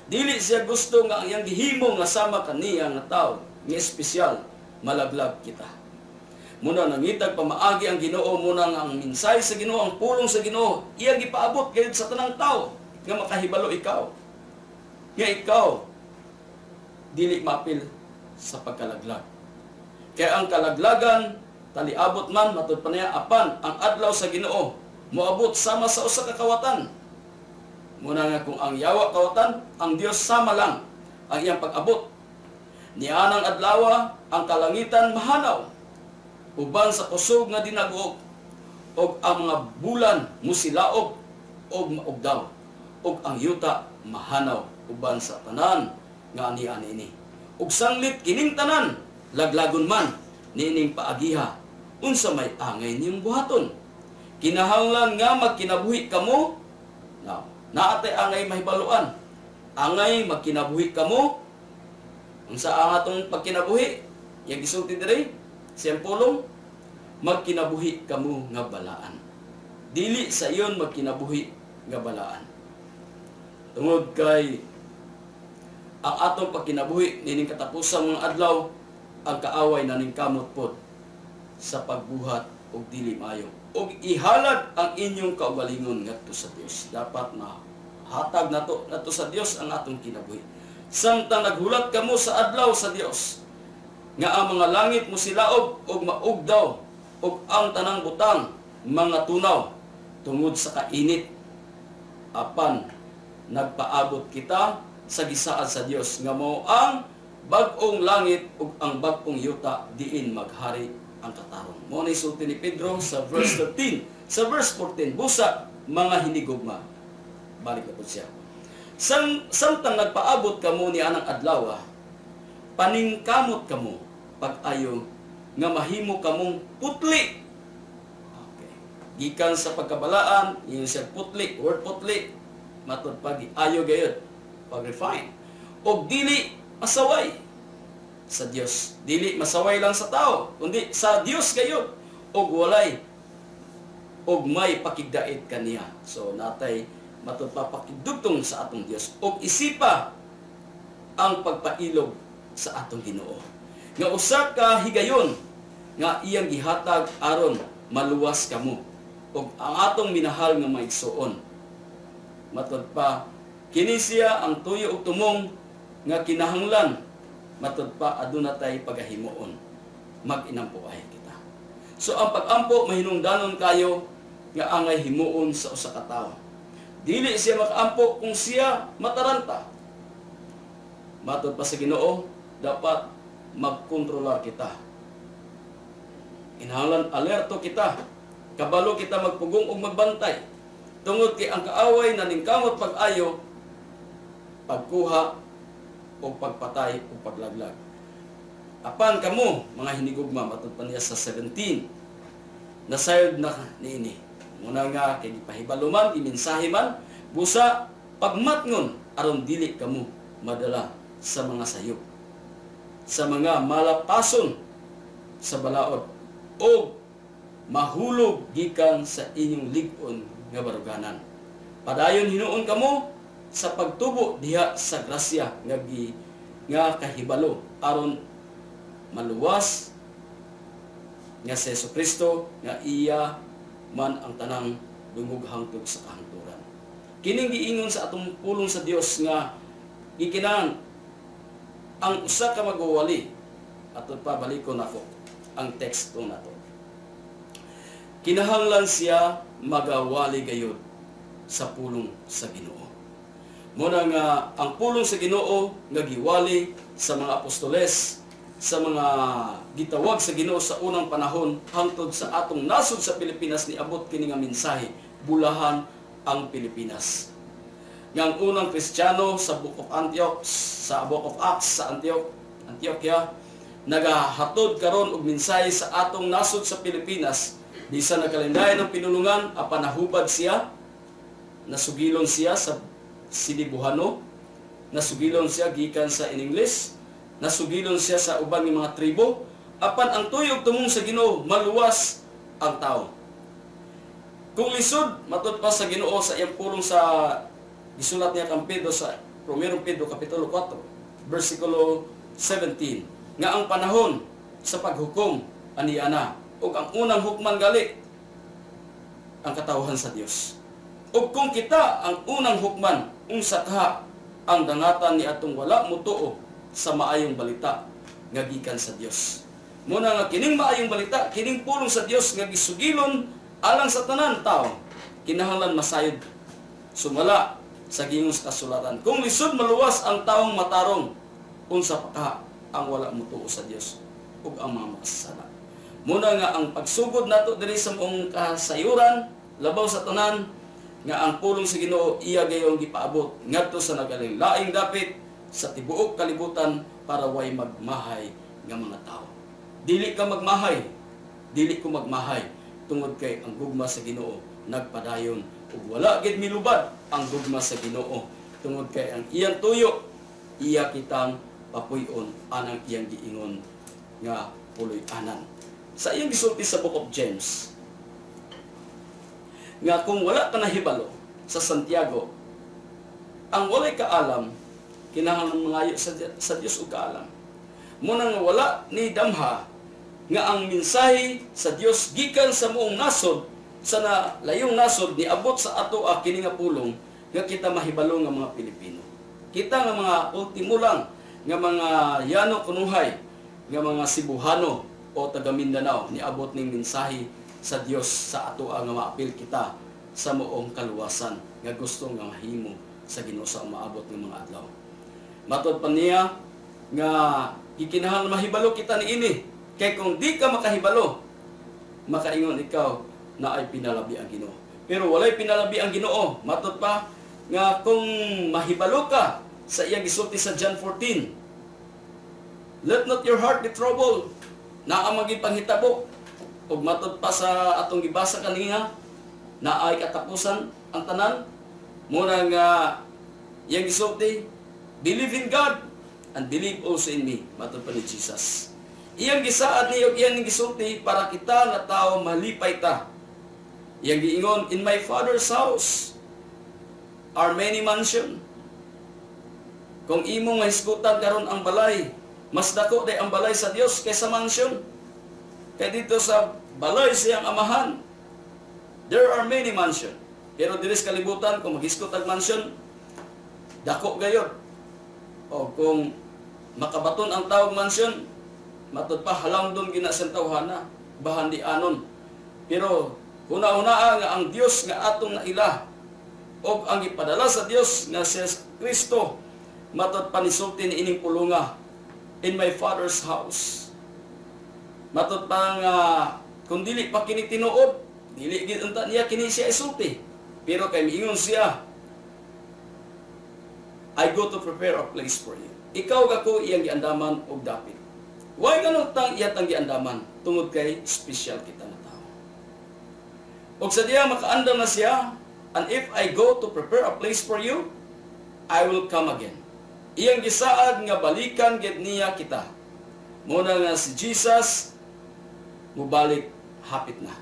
Dili siya gusto nga ang iyang gihimo nga sama kaniya nga tawo nga espesyal malaglag kita. Muna nangitag pamaagi ang Ginoo, muna nga ang mensahe sa Ginoo, ang pulong sa Ginoo, iya gipaabot gayud sa tanang tawo nga makahibalo ikaw. Nga ikaw dili mapil sa pagkalaglag. Kaya ang kalaglagan taliabot man matud pa niya apan ang adlaw sa Ginoo moabot sama sa usa ka kawatan. Muna nga kung ang yawa kawatan, ang Dios sama lang ang iyang pag-abot. Nianang adlaw ang kalangitan mahanaw uban sa kusog nga dinaguog og ang mga bulan musilaog og maugdaw, og ang yuta mahanaw uban sa tanan nga ani-ani ini. Ug sanglit kining tanan laglagon man niining paagiha unsa may angay niyong buhaton. Kinahanglan nga magkinabuhi kamo. Now, naatay angay mahibaluan. Angay magkinabuhi kamo. Unsa ang atong pagkinabuhi? Yang gisulti diri, siyang pulong, magkinabuhi kamo nga balaan. Dili sa iyon magkinabuhi nga balaan. Tungod kay ang atong pagkinabuhi nining katapusang mga adlaw, ang kaaway na ning kamot pod sa pagbuhat og dili maayo. Og ihalad ang inyong kaugalingon ngadto sa Dios. Dapat na hatag nato sa Dios ang atong kinabuhi. Samtang naghulat kamo sa adlaw sa Dios nga ang mga langit mo silaog og maugdaw og ang tanang butang mga tunaw tungod sa kainit, apan nagpaabot kita sa gisaad sa Dios nga mao ang bag-ong langit ug ang bag-ong yuta diin maghari ang katarong. Mao ni sulti ni Pedro sa verse 13. Sa verse 14, busa mga hinigugma. Balik na po siya. Samtang nagpaabot kamo ni anang adlaw, paningkamot kamo pag-ayo nga mahimo kamong putli. Okay. Gikan sa pagkabalaan, yung siya putli, word putli, matod pag ayo gayud, pag-refine. Og dili masaway sa Dios. Dili masaway lang sa tao, kundi sa Dios gayud. Og walay og may pakigdait kaniya. So natay matod pa pakigdugtong sa atong Dios. Og isipa ang pagpailog sa atong Ginoo. Nga usa ka higayon nga iyang gihatag aron maluwas kamo. Og ang atong minahal nga maigsuon. Matod pa kini siya ang tuyo ug tumong nga kinahanglan matod pa aduna tay pagahimuon mag-inampuay kita. So ang pag-ampo mahinungdanon kayo nga angay himuon sa usa ka tawo. Dili siya makaampo kung siya mataranta. Matod pa sa Ginoo, dapat magkontrolar kita. Kinahanglan alerto kita, kabalo kita magpugong ug magbantay. Tungod kay ang kaaway na ningkamot pag-ayo, pagkuha o pagpatay o paglaglag. Apan kamo, mga hinigugma, matod pa niya sa 17, nasayod na niini. Muna nga, kay gipahibaluman, iminsahe man, busa, pagmatngon, aron dili kamo madala sa mga sayop, sa mga malapason, sa balaod, o mahulog gikan sa inyong lig-on nga baruganan. Padayon hinuon kamo, sa pagtubo diha sa grasya nga kahibalo aron maluwas nga si Jesucristo nga iya man ang tanang dungog hangtod sa kahangturan. Kining giingon sa atong pulong sa Dios nga gikinahanglan ang usa ka magwali atud pa balikon nako ang teksto nato. Kinahanglan siya magawali gayud sa pulong sa Ginoo. Muna nga ang pulong sa Ginoo nga giwali sa mga apostoles, sa mga gitawag sa Ginoo sa unang panahon hangtod sa atong nasod sa Pilipinas ni abot kini nga mensahe, bulahan ang Pilipinas. Nga unang Kristiyano sa Book of Antioch, sa Book of Acts sa Antioquia, nagahatod karon og mensahe sa atong nasod sa Pilipinas. Bisan nakalindayan ng pinulungan, apanahubad siya, nasugilon siya sa Sinibuhano, nasugilon siya gikan sa English, nasugilon siya sa ubang mga tribo, apan ang tuyog tumong sa Ginoo maluwas ang tao. Kung lisod matud pa sa Ginoo sa iyang pulong sa gisulat niya kang Pedro sa 1 Pedro kapitulo 4 versikulo 17 nga ang panahon sa paghukom aniana ug ang unang hukman gali ang katawhan sa Dios. Ug kung kita ang unang hukman, unsa ka ang dangatan ni atong wala mutuo sa maayong balita nga gikan sa Dios. Muna nga kining maayong balita, kining pulong sa Dios nga gisugilon alang sa tanan tao, kinahanglan masayod sumala sa gingos kasulatan. Kung lisod maluwas ang taong matarong, unsa pa ka ang wala mutuo sa Dios ug ang mga makasasala. Muna nga ang pagsugod nato diri sa mong kasayuran, labaw sa tanan, nga ang pulong sa Ginoo iya gayong gipaabot ngadto sa nagalaing dapit sa tibuok kalibutan para way magmahay nga mga tao. Dili ka magmahay, dili ko magmahay tungod kay ang gugma sa Ginoo nagpadayon ug wala gid milubad ang gugma sa Ginoo tungod kay ang iyang tuyo iya kitang papuy-on anang iyang giingon nga puloy-anan. Sa iyang gisulti sa Book of James nga kung wala ka nahibalo sa Santiago, ang walay kaalam kinahanglan mangayo sa Dios og kaalam. Muna nga wala ni damha nga ang mensahe sa Dios gikan sa moong nasod sa layong nasod ni abot sa ato kini nga pulong nga kita mahibalo nga mga Pilipino. Kita nga mga ultimo lang nga mga Yano Kunuhay, nga mga Cebuano o taga Mindanao ni abot ning mensahe sa Dios sa ato nga maapil kita sa moong kaluwasan nga gusto nga mahimo sa Ginoo sa maabot ng mga adlaw. Matod pa niya nga gikinahanglan mahibalo kita niini kay kung di ka makahibalo makaingon ikaw na ay pinalabi ang Ginoo. Pero walay pinalabi ang Ginoo. Matod pa nga kung mahibalo ka sa iyang gisulti sa John 14, let not your heart be troubled. Naa maging panghitabo. Ug matod pa sa atong gibasa kanina, na ay katapusan ang tanan. Muna nga iyang gisulti, believe in God and believe also in me. Matod pa ni Jesus. Iyang gisaad niyo iyang gisulti para kita nga tao malipay ta. Iyang giingon, in my Father's house are many mansion. Kung imong mahisgutan karon ang balay, mas dako day ang balay sa Dios kaysa mansion. Kaya dito sa balay siyang amahan, there are many mansion. Pero diri sa kalibutan, kung maghisgot ang mansion, dako gayod. O kung makabaton ang tawag mansion, matod pa halang doon ginasentawhana, bahan di anon. Pero una-una nga ang Dios nga atong naila, o ang ipadala sa Dios nga si Kristo, matod panisulti ni ining pulunga, in my Father's house. Matod pa nga, kung dili pa kini tinuod, dili gid unta niya kini siya isulti. Pero kay miingon siya, I go to prepare a place for you. Ikaw gako iyang giandaman og dapit. Why ganun tang iyatang giandaman? Tungod kay special kita na tao. Og sa diya makaandam na siya, and if I go to prepare a place for you, I will come again. Iyang gisaad nga balikan gid niya kita. Muna nga si Jesus mubalik hapit na.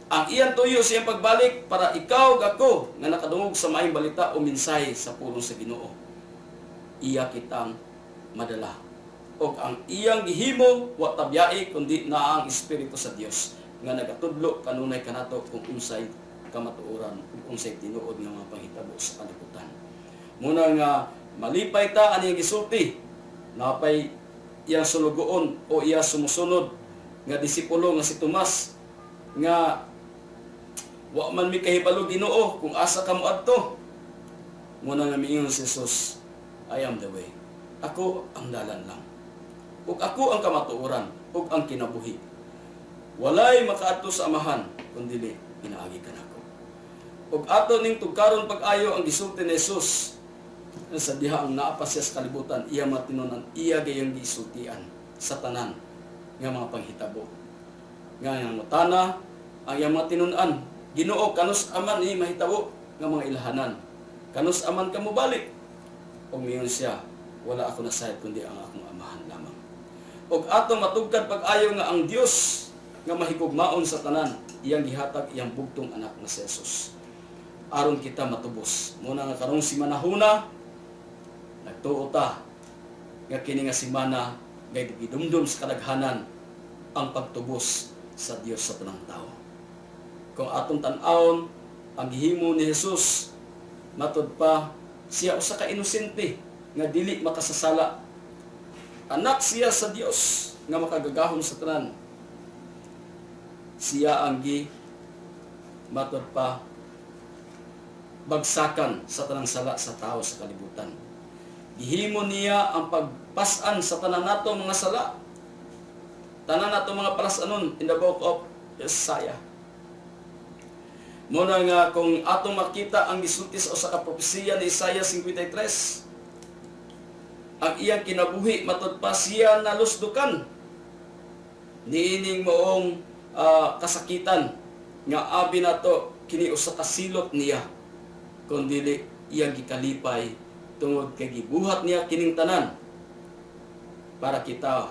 Ang iyang tuyo siyang pagbalik para ikaw gako nga nakadungog sa maayong balita o mensahe sa pulong sa Ginoo. Iya kitang madala. O ang iyang gihimo wa tabyai kundi na ang Espiritu sa Dios nga nagatudlo kanunay kanato kung unsay kamatuoran ug unsay tinuod nga mga panghitabo sa kalibutan. Muna nga malipay ta ani gisulti napay iyang sulugoon o iya sumusunod nga disipulo nga si Tomas nga wa man mi kahibalo Ginoo kung asa ka moadto. Muna nga miingon si Jesus, I am the way. Ako ang dalan lang. Ug ako ang kamatuoran ug ang kinabuhi. Walay makaadto sa amahan kundi pinaagi ka nako. Ug ato ning tugkaron pag-ayo ang gisulti ni Jesus sa diha ang naa pa siya sa kalibutan, iya matinunan, iya gayong gisultian sa tanan nga mga panghitabo. Nga yang matana ang iyang matinunan, Ginoo kanus aman ni mahitabo nga mga ilahanan. Kanus aman ka mo balik. Og miyon siya, wala ako nasayad kundi ang akong amahan lamang. Og ato matugkad pag-ayo nga ang Dios nga mahigugmaon sa tanan, iyang gihatag iyang bugtong anak nga si Jesus. Aron kita matubos. Muna nga karong simanahuna, nagtuo ta nga kini nga simana gay gidumdum sa kadaghanan ang pagtubos sa Dios sa tanang tao. Kung atong tan-awon ang gihimo ni Jesus, matod pa siya usa ka inosente nga dili makasasala. Anak siya sa Dios nga makagagahom sa tanan. Siya ang matod pa bagsakan sa tanang sala sa tao sa kalibutan. Gihimo niya ang pagpasan sa tanan nato mga sala. Tanan nato mga palasanon in the book of Isaiah. Muna nga kung atong makita ang gisulti sa usa ka propesiya ni Isaiah 53, ang iyang kinabuhi matud pa siya nalusdukan niining moong kasakitan nga abi nato kini usa ka silot niya kun dili iyang gikalipay tungod kay gibuhat niya kining tanan para kita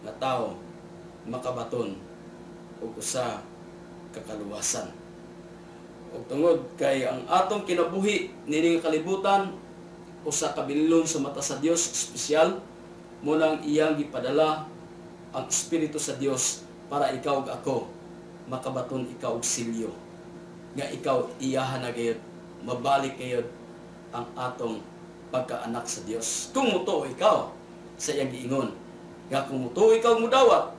nga tao makabaton og usa ka kaluwasan. Og tungod kay ang atong kinabuhi nining kalibutan usa ka bililon sa mata sa Dios espesyal mo nang iyang gipadala ang Espiritu sa Dios para ikaw ug ako makabaton ikaw og silyo nga ikaw iyahan na gayud mabalik gayud ang atong pagkaanak sa Dios. Kung mutuo ikaw sa iyang giingon nga kung mutuo ikaw mudawat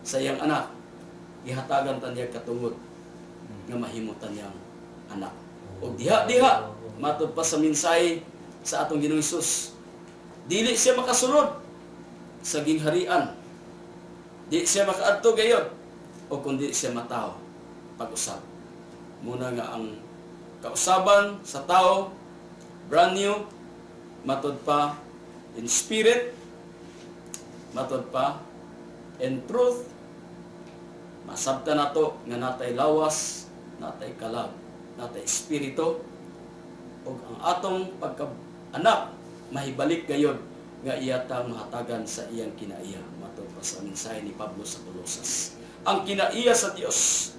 sa iyang anak gihatagan ta niya katungod nga mahimutan niyang anak. O diha matud pa sa mensahe sa atong Ginoong Hesus, dili siya makasulod sa gingharian, di siya makaadto gayud o kundi siya matao pag-usab. Muna nga ang kausaban sa tao brand new, matud pa in spirit, matud pa in truth, masabta nato nga natay lawas, natay kalag, natay espiritu, ug ang atong pagka-anak mahibalik gayud nga iyatang mahatagan sa iyang kinaiya. Matud pa sa mensahe ni Pablo sa Colosas. Ang kinaiya sa Dios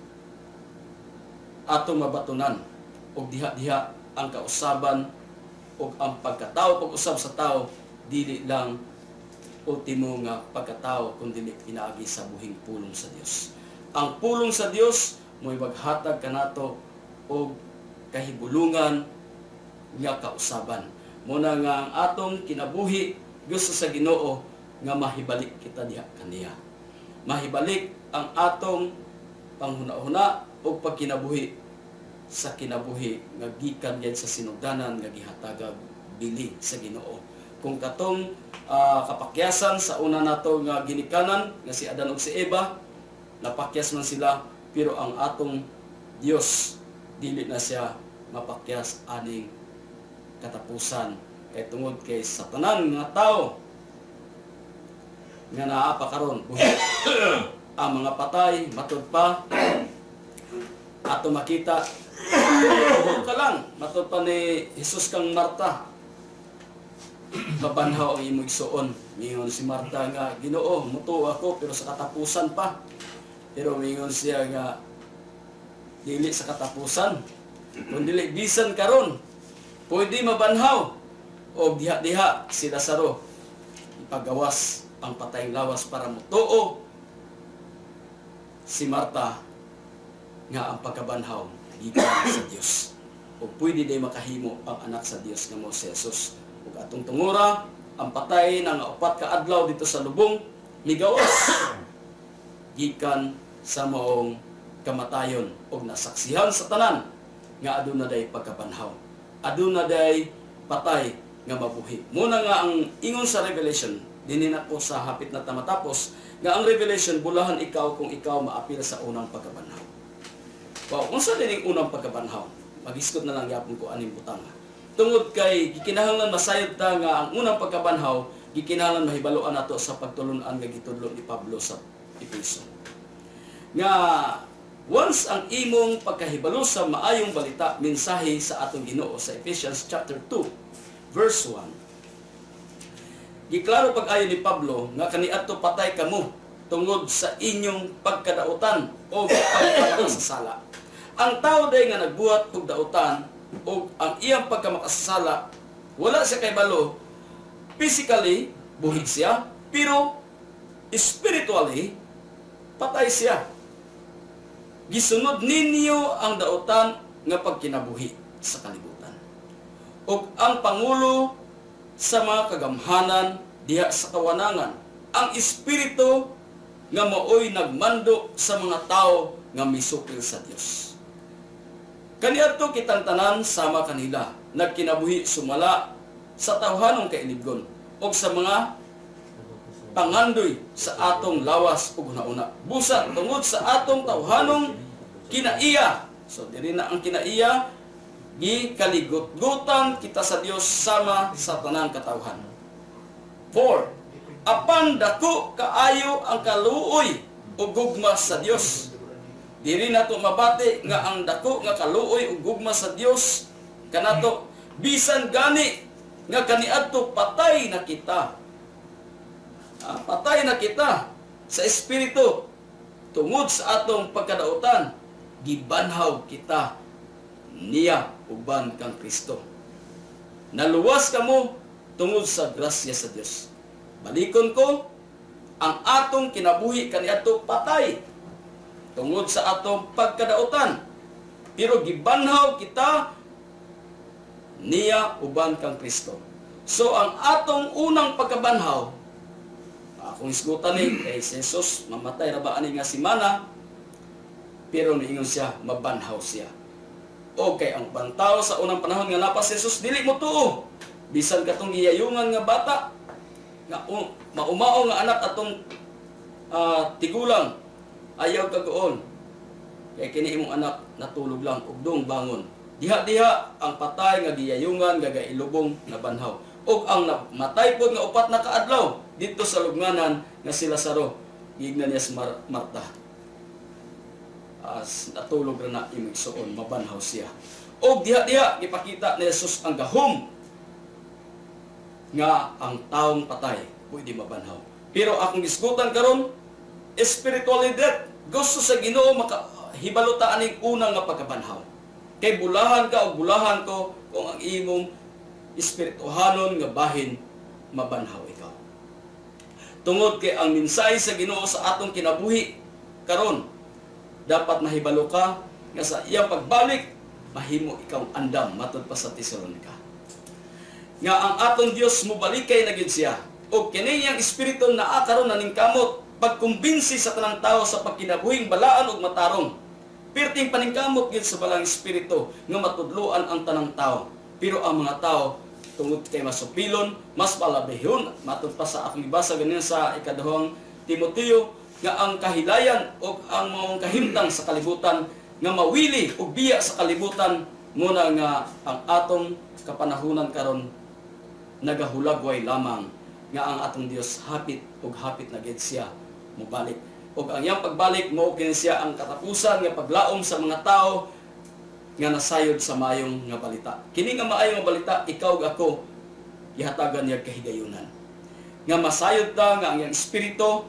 atong mabatunan ug diha-diha ang kausaban ug ang pagkatao pag-usab sa tao dili lang ultimo nga pagkatao kundi pinaagi sa buhing pulong sa Dios. Ang pulong sa Dios mo'y maghatag kanato og kahibulungan nga kausaban. Muna nga ang atong kinabuhi gusto sa Ginoo nga mahibalik kita diha kaniya. Mahibalik ang atong panghuna-huna og pagkinabuhi sa kinabuhi nga gikan yan sa sinugdanan nga gihatagag bili sa Ginoo. Kung katong kapakyasan sa una nato nga ginikanan nga si Adan ug si Eva, napakyas man sila, pero ang atong Dios dili na siya mapakyas aning katapusan kay tungod kay sa tanan nga tao nga naa pa karon ang mga patay matud pa ato makita ka lang matud pa ni Jesus kang Marta babanhaw ang imong igsuon. Mingon si Marta nga, Ginoo, mutuo ako pero sa katapusan pa. Pero mingon siya nga, dili sa katapusan. Kung dili bisan karon, pwede mabanhaw. O diha-diha si Lazaro, ipagawas ang patayng lawas para mutuo si Marta nga ang pagkabanhaw gikan sa Dios. O pwede day makahimo ang anak sa Dios nga mo si Jesus. Ug atong tungura ang patay na nga 4 ka adlaw dito sa lubong migawas gikan sa maong kamatayon ug nasaksihan sa tanan nga aduna day pagkabanhaw, aduna day patay nga mabuhi. Muna nga ang ingon sa Revelation dinhi nako sa hapit na tamatapos nga ang Revelation bulahan ikaw kung ikaw maapil sa unang pagkabanhaw. Wow, unsa dining unang pagkabanhaw? Magiskot na lang gyapon ko aning butang. Tungod kay gikinahanglan masayod ta nga ang unang pagkabanhaw gikinahanglan mahibaluan nato sa pagtulon-an nga gitudlo ni Pablo sa Efeso. Nga once ang imong pagkahibalo sa maayong balita mensahe sa atong Ginoo sa Ephesians chapter 2 verse 1. Giklaro pag-ayo ni Pablo nga kaniadto patay kamo tungod sa inyong pagkadautan o pagkamakasasala. Ang tao day nga nagbuhat og dautan o ang iyang pagkamakasasala, wala siya kay balo. Physically, buhig siya, pero spiritually, patay siya. Gisunod ninyo ang dautan nga pagkinabuhi sa kalibutan. O ang pangulo sa mga kagamhanan diha sa kawanangan, ang espiritu nga maoy nagmando sa mga tao nga misupil sa Dios. Kaniadto kitang tanan sama kanila, nagkinabuhi sumala sa tawhanong kailibgon o sa mga pangandoy sa atong lawas ug una-una. Busa tungod sa atong tawhanong kinaiya. So diri na ang kinaiya, gikaligot-gutan kita sa Dios sama sa tanang katawhan. 4. Apan dako kaayo ang kaluoy ug gugma sa Dios. Diri nato mabati nga ang dako nga kaluoy ug gugma sa Dios kanato bisan gani nga kaniadto patay na kita. Patay na kita sa espiritu tungod sa atong pagkadautan, gibanhaw kita niya uban kang Kristo. Naluwas kamo tungod sa grasya sa Dios. Balikon ko, ang atong kinabuhi kaniadto patay tungod sa atong pagkadautan, pero gibanhaw kita niya uban kang Kristo. So ang atong unang pagkabanhaw, kung isgutan ni kay Jesus, mamatay ra ba ani nga simana, pero niingon siya mabanhaw siya. Okay, ang bantaw sa unang panahon nga napas Jesus, dili mo tuo. Bisan katong giyayungan nga bata, nga maumao nga anak atong tigulang, ayaw kagoon. Kaya kini imong anak natulog lang, ugdong bangon. Diha-diha ang patay nga giyayungan, gagailubong na banhaw. O ang matay po nga upat na kaadlaw, dito sa lugnanan nga si Lazaro, gignan niya si Marta. As natulog ra na imong igsuon, mabanhaw siya. O diha-diha gipakita ni Jesus ang gahom nga ang taong patay pwede mabanhaw. Pero akong gisgutan karon, espiritualidad, gusto sa Ginoo makahibalutaan ning unang nga pagkabanhaw. Kay bulahan ka o bulahan ko kung ang imong espirituhanon nga bahin mabanhaw ikaw. Tungod kay ang mensahe sa Ginoo sa atong kinabuhi karon, dapat mahibalo ka nga sa iyang pagbalik mahimo ikaw andam matud pa sa Tesalonica. Nga ang atong Dios mobalikay na gid siya. O kini yang espiritu naa karon naning kamot pagkumbinsi sa tanang tawo sa pagkinabuhing balaan ug matarong. Perting paningkamot gid sa balang espiritu nga matudloan ang tanang tawo. Pero ang mga tao tungod kay masupilon, mas palabihon, matud pa sa akong ibasa ganin sa ikaduhang Timoteo, nga ang kahilayan o ang mga kahimtang sa kalibutan nga mawili o biya sa kalibutan muna nga ang atong kapanahunan karon nagahulagway lamang nga ang atong Dios hapit ug hapit na gid siya mobalik. Ug ang iyang pagbalik mao kini siya ang katapusan nga paglaom sa mga tao nga nasayod sa maayong nga balita. Kini nga maayong nga balita ikaw ug ako gihatagan niya kahigayunan. Nga masayod ta nga ang iyang espiritu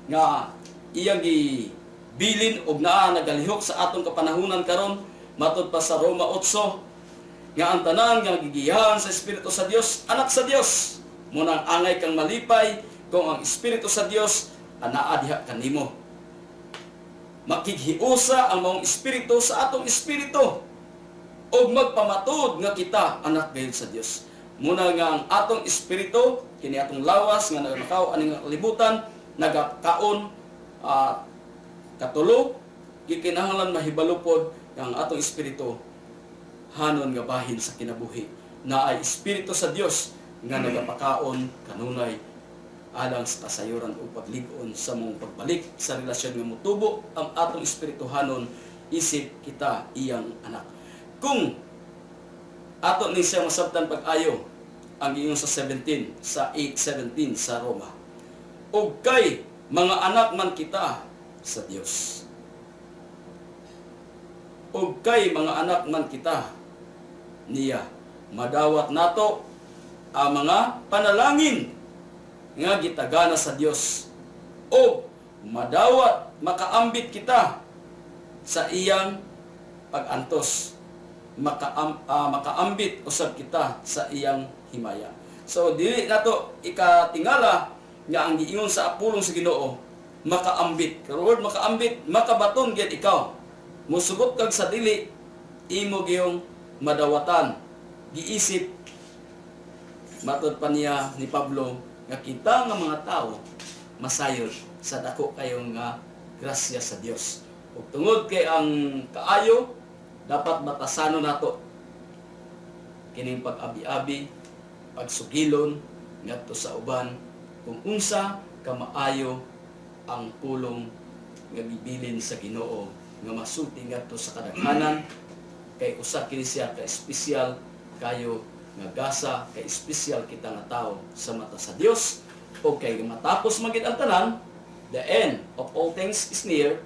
nga iyang gibilin og naa nagalihok sa atong kapanahunan karon matud pa sa Roma 8 nga ang tanan nga gigiyahan sa Espiritu sa Dios, anak sa Dios. Munang angay kang malipay kung ang Espiritu sa Dios anaa diha kanimo. Makighiusa ang maong Espiritu sa atong espiritu og magpamatud nga kita anak gayud sa Dios. Muna nga ang atong espiritu kini atong lawas nga nagakaw aning kalibutan nagakaon katulo gikinahanglan mahibalupod nga ang atong espiritu hanon nga bahin sa kinabuhi na ay espiritu sa Dios nga nagapakaon kanunay alang sa kasayuran o paglig-on sa mong pagbalik sa relasyon nga motubo ang atong espiritu hanon isip kita iyang anak. Kung ato ni siya masabtan pag-ayo ang iyong sa 17 sa 8:17 sa Roma. O kay mga anak man kita sa Dios. O kay mga anak man kita niya, madawat nato ang mga panalangin nga gitagana sa Dios. O madawat makaambit kita sa iyang pag-antos. Makaambit usab kita sa iyang himaya. So dili nato ikatingala nga ang giingon sa apulong sa Ginoo makaambit. Karon makaambit, makabaton gyud ikaw. Musugot kag sa dili imo giyong madawatan. Giisip matud pa niya ni Pablo nga kita nga mga tao masayod sa dako kayong grasya sa Dios. Ug tungod kay ang kaayo dapat batasano nato kining pag-abi-abi, pagsugilon ngadto sa uban kung unsa kamaayo ang pulong nga bibilin sa Ginoo nga masulti ngadto sa kadaghanan, kay usa kini siya ka espesyal kayo nga gasa, kay espesyal kita nga tao sa mata sa Dios. O kay matapos magid ang tanan, the end of all things is near.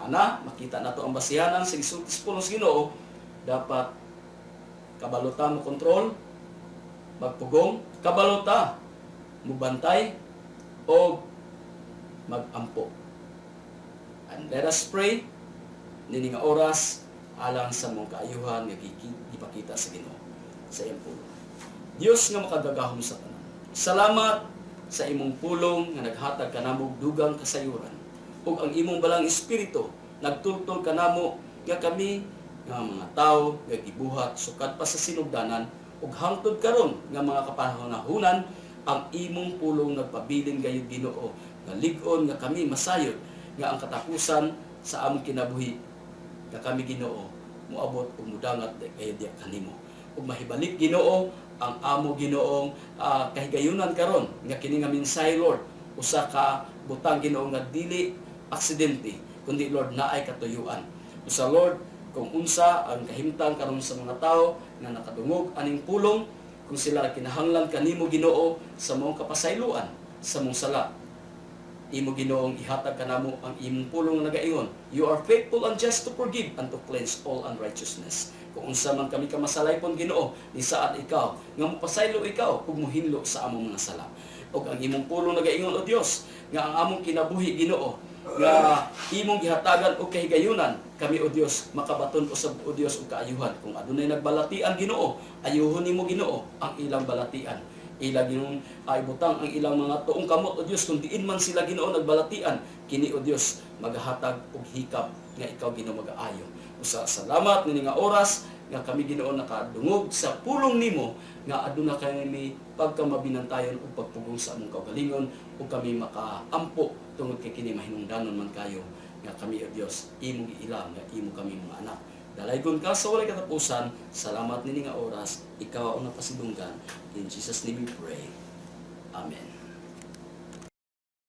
Makita na to ang basihanan sa isulti sa pulong sa Ginoo. Dapat kabalota mo kontrol, magpugong, kabalota mo bantay, o magampo. And let us pray nini nga oras alang sa mong kaayuhan nga gipakita sa Ginoo sa iyang pulong. Dios nga makagagahom sa tanan, salamat sa imong pulong nga naghatag kanamo dugang kasayuran, ug ang imong balang espiritu nagtultol kanamo nga kami nga mga tao nga gibuhat sukad pa sa sinugdanan, ug hangtod karon nga mga kapanahunan ang imong pulong nagpabilin gayud Ginoo nga lig-on nga kami masayod nga ang katapusan sa among kinabuhi nga kami Ginoo moabot ug mudangat gayud kanimo, ug mahibalik Ginoo ang amo Ginoong kahigayunan karon nga kini nga mensahe Lord usa ka butang Ginoo nga dili aksidente kundi Lord naay katuyuan. Usa Lord kung unsa ang kahimtang karon sa mga tao nga nakadungog aning pulong, kung sila kinahanglan kanimo Ginoo sa mong kapasayloan sa mong sala, imo Ginoong ihatag kanamo ang imong pulong nga nagaingon, you are faithful and just to forgive and to cleanse all unrighteousness. Kung unsa man kami kamasalaypon Ginoo, ni saan ikaw nga mopasaylo ikaw ug mohinlo sa among mga sala. Ug ang imong pulong nagaingon o Dios nga ang among kinabuhi Ginoo nga imong gihatagan og kahigayunan, kami o Dios makabaton usab o Dios og kaayuhan. Kung adunay nagbalatian Ginoo, ayuhon nimo Ginoo ang ilang balatian. Ila Ginoong ibutang ang ilang mga tuong kamot o Dios, kung diin man sila Ginoo nagbalatian, kini o Dios maghatag og hikap nga ikaw Ginoo mag-aayo. Usa salamat nini nga oras nga kami Ginoo nakadungog sa pulong nimo nga aduna kami pagkamabinantayon ug pagpugong sa among kaugalingon, ug kami makaampo tungod kay kini mahinungdanon man kayo nga kami o Dios imong giilang nga imo kami mga anak. Dalaygon ka sa walay katapusan. Salamat nini nga oras ikaw ang napasidunggan. In Jesus name we pray. Amen.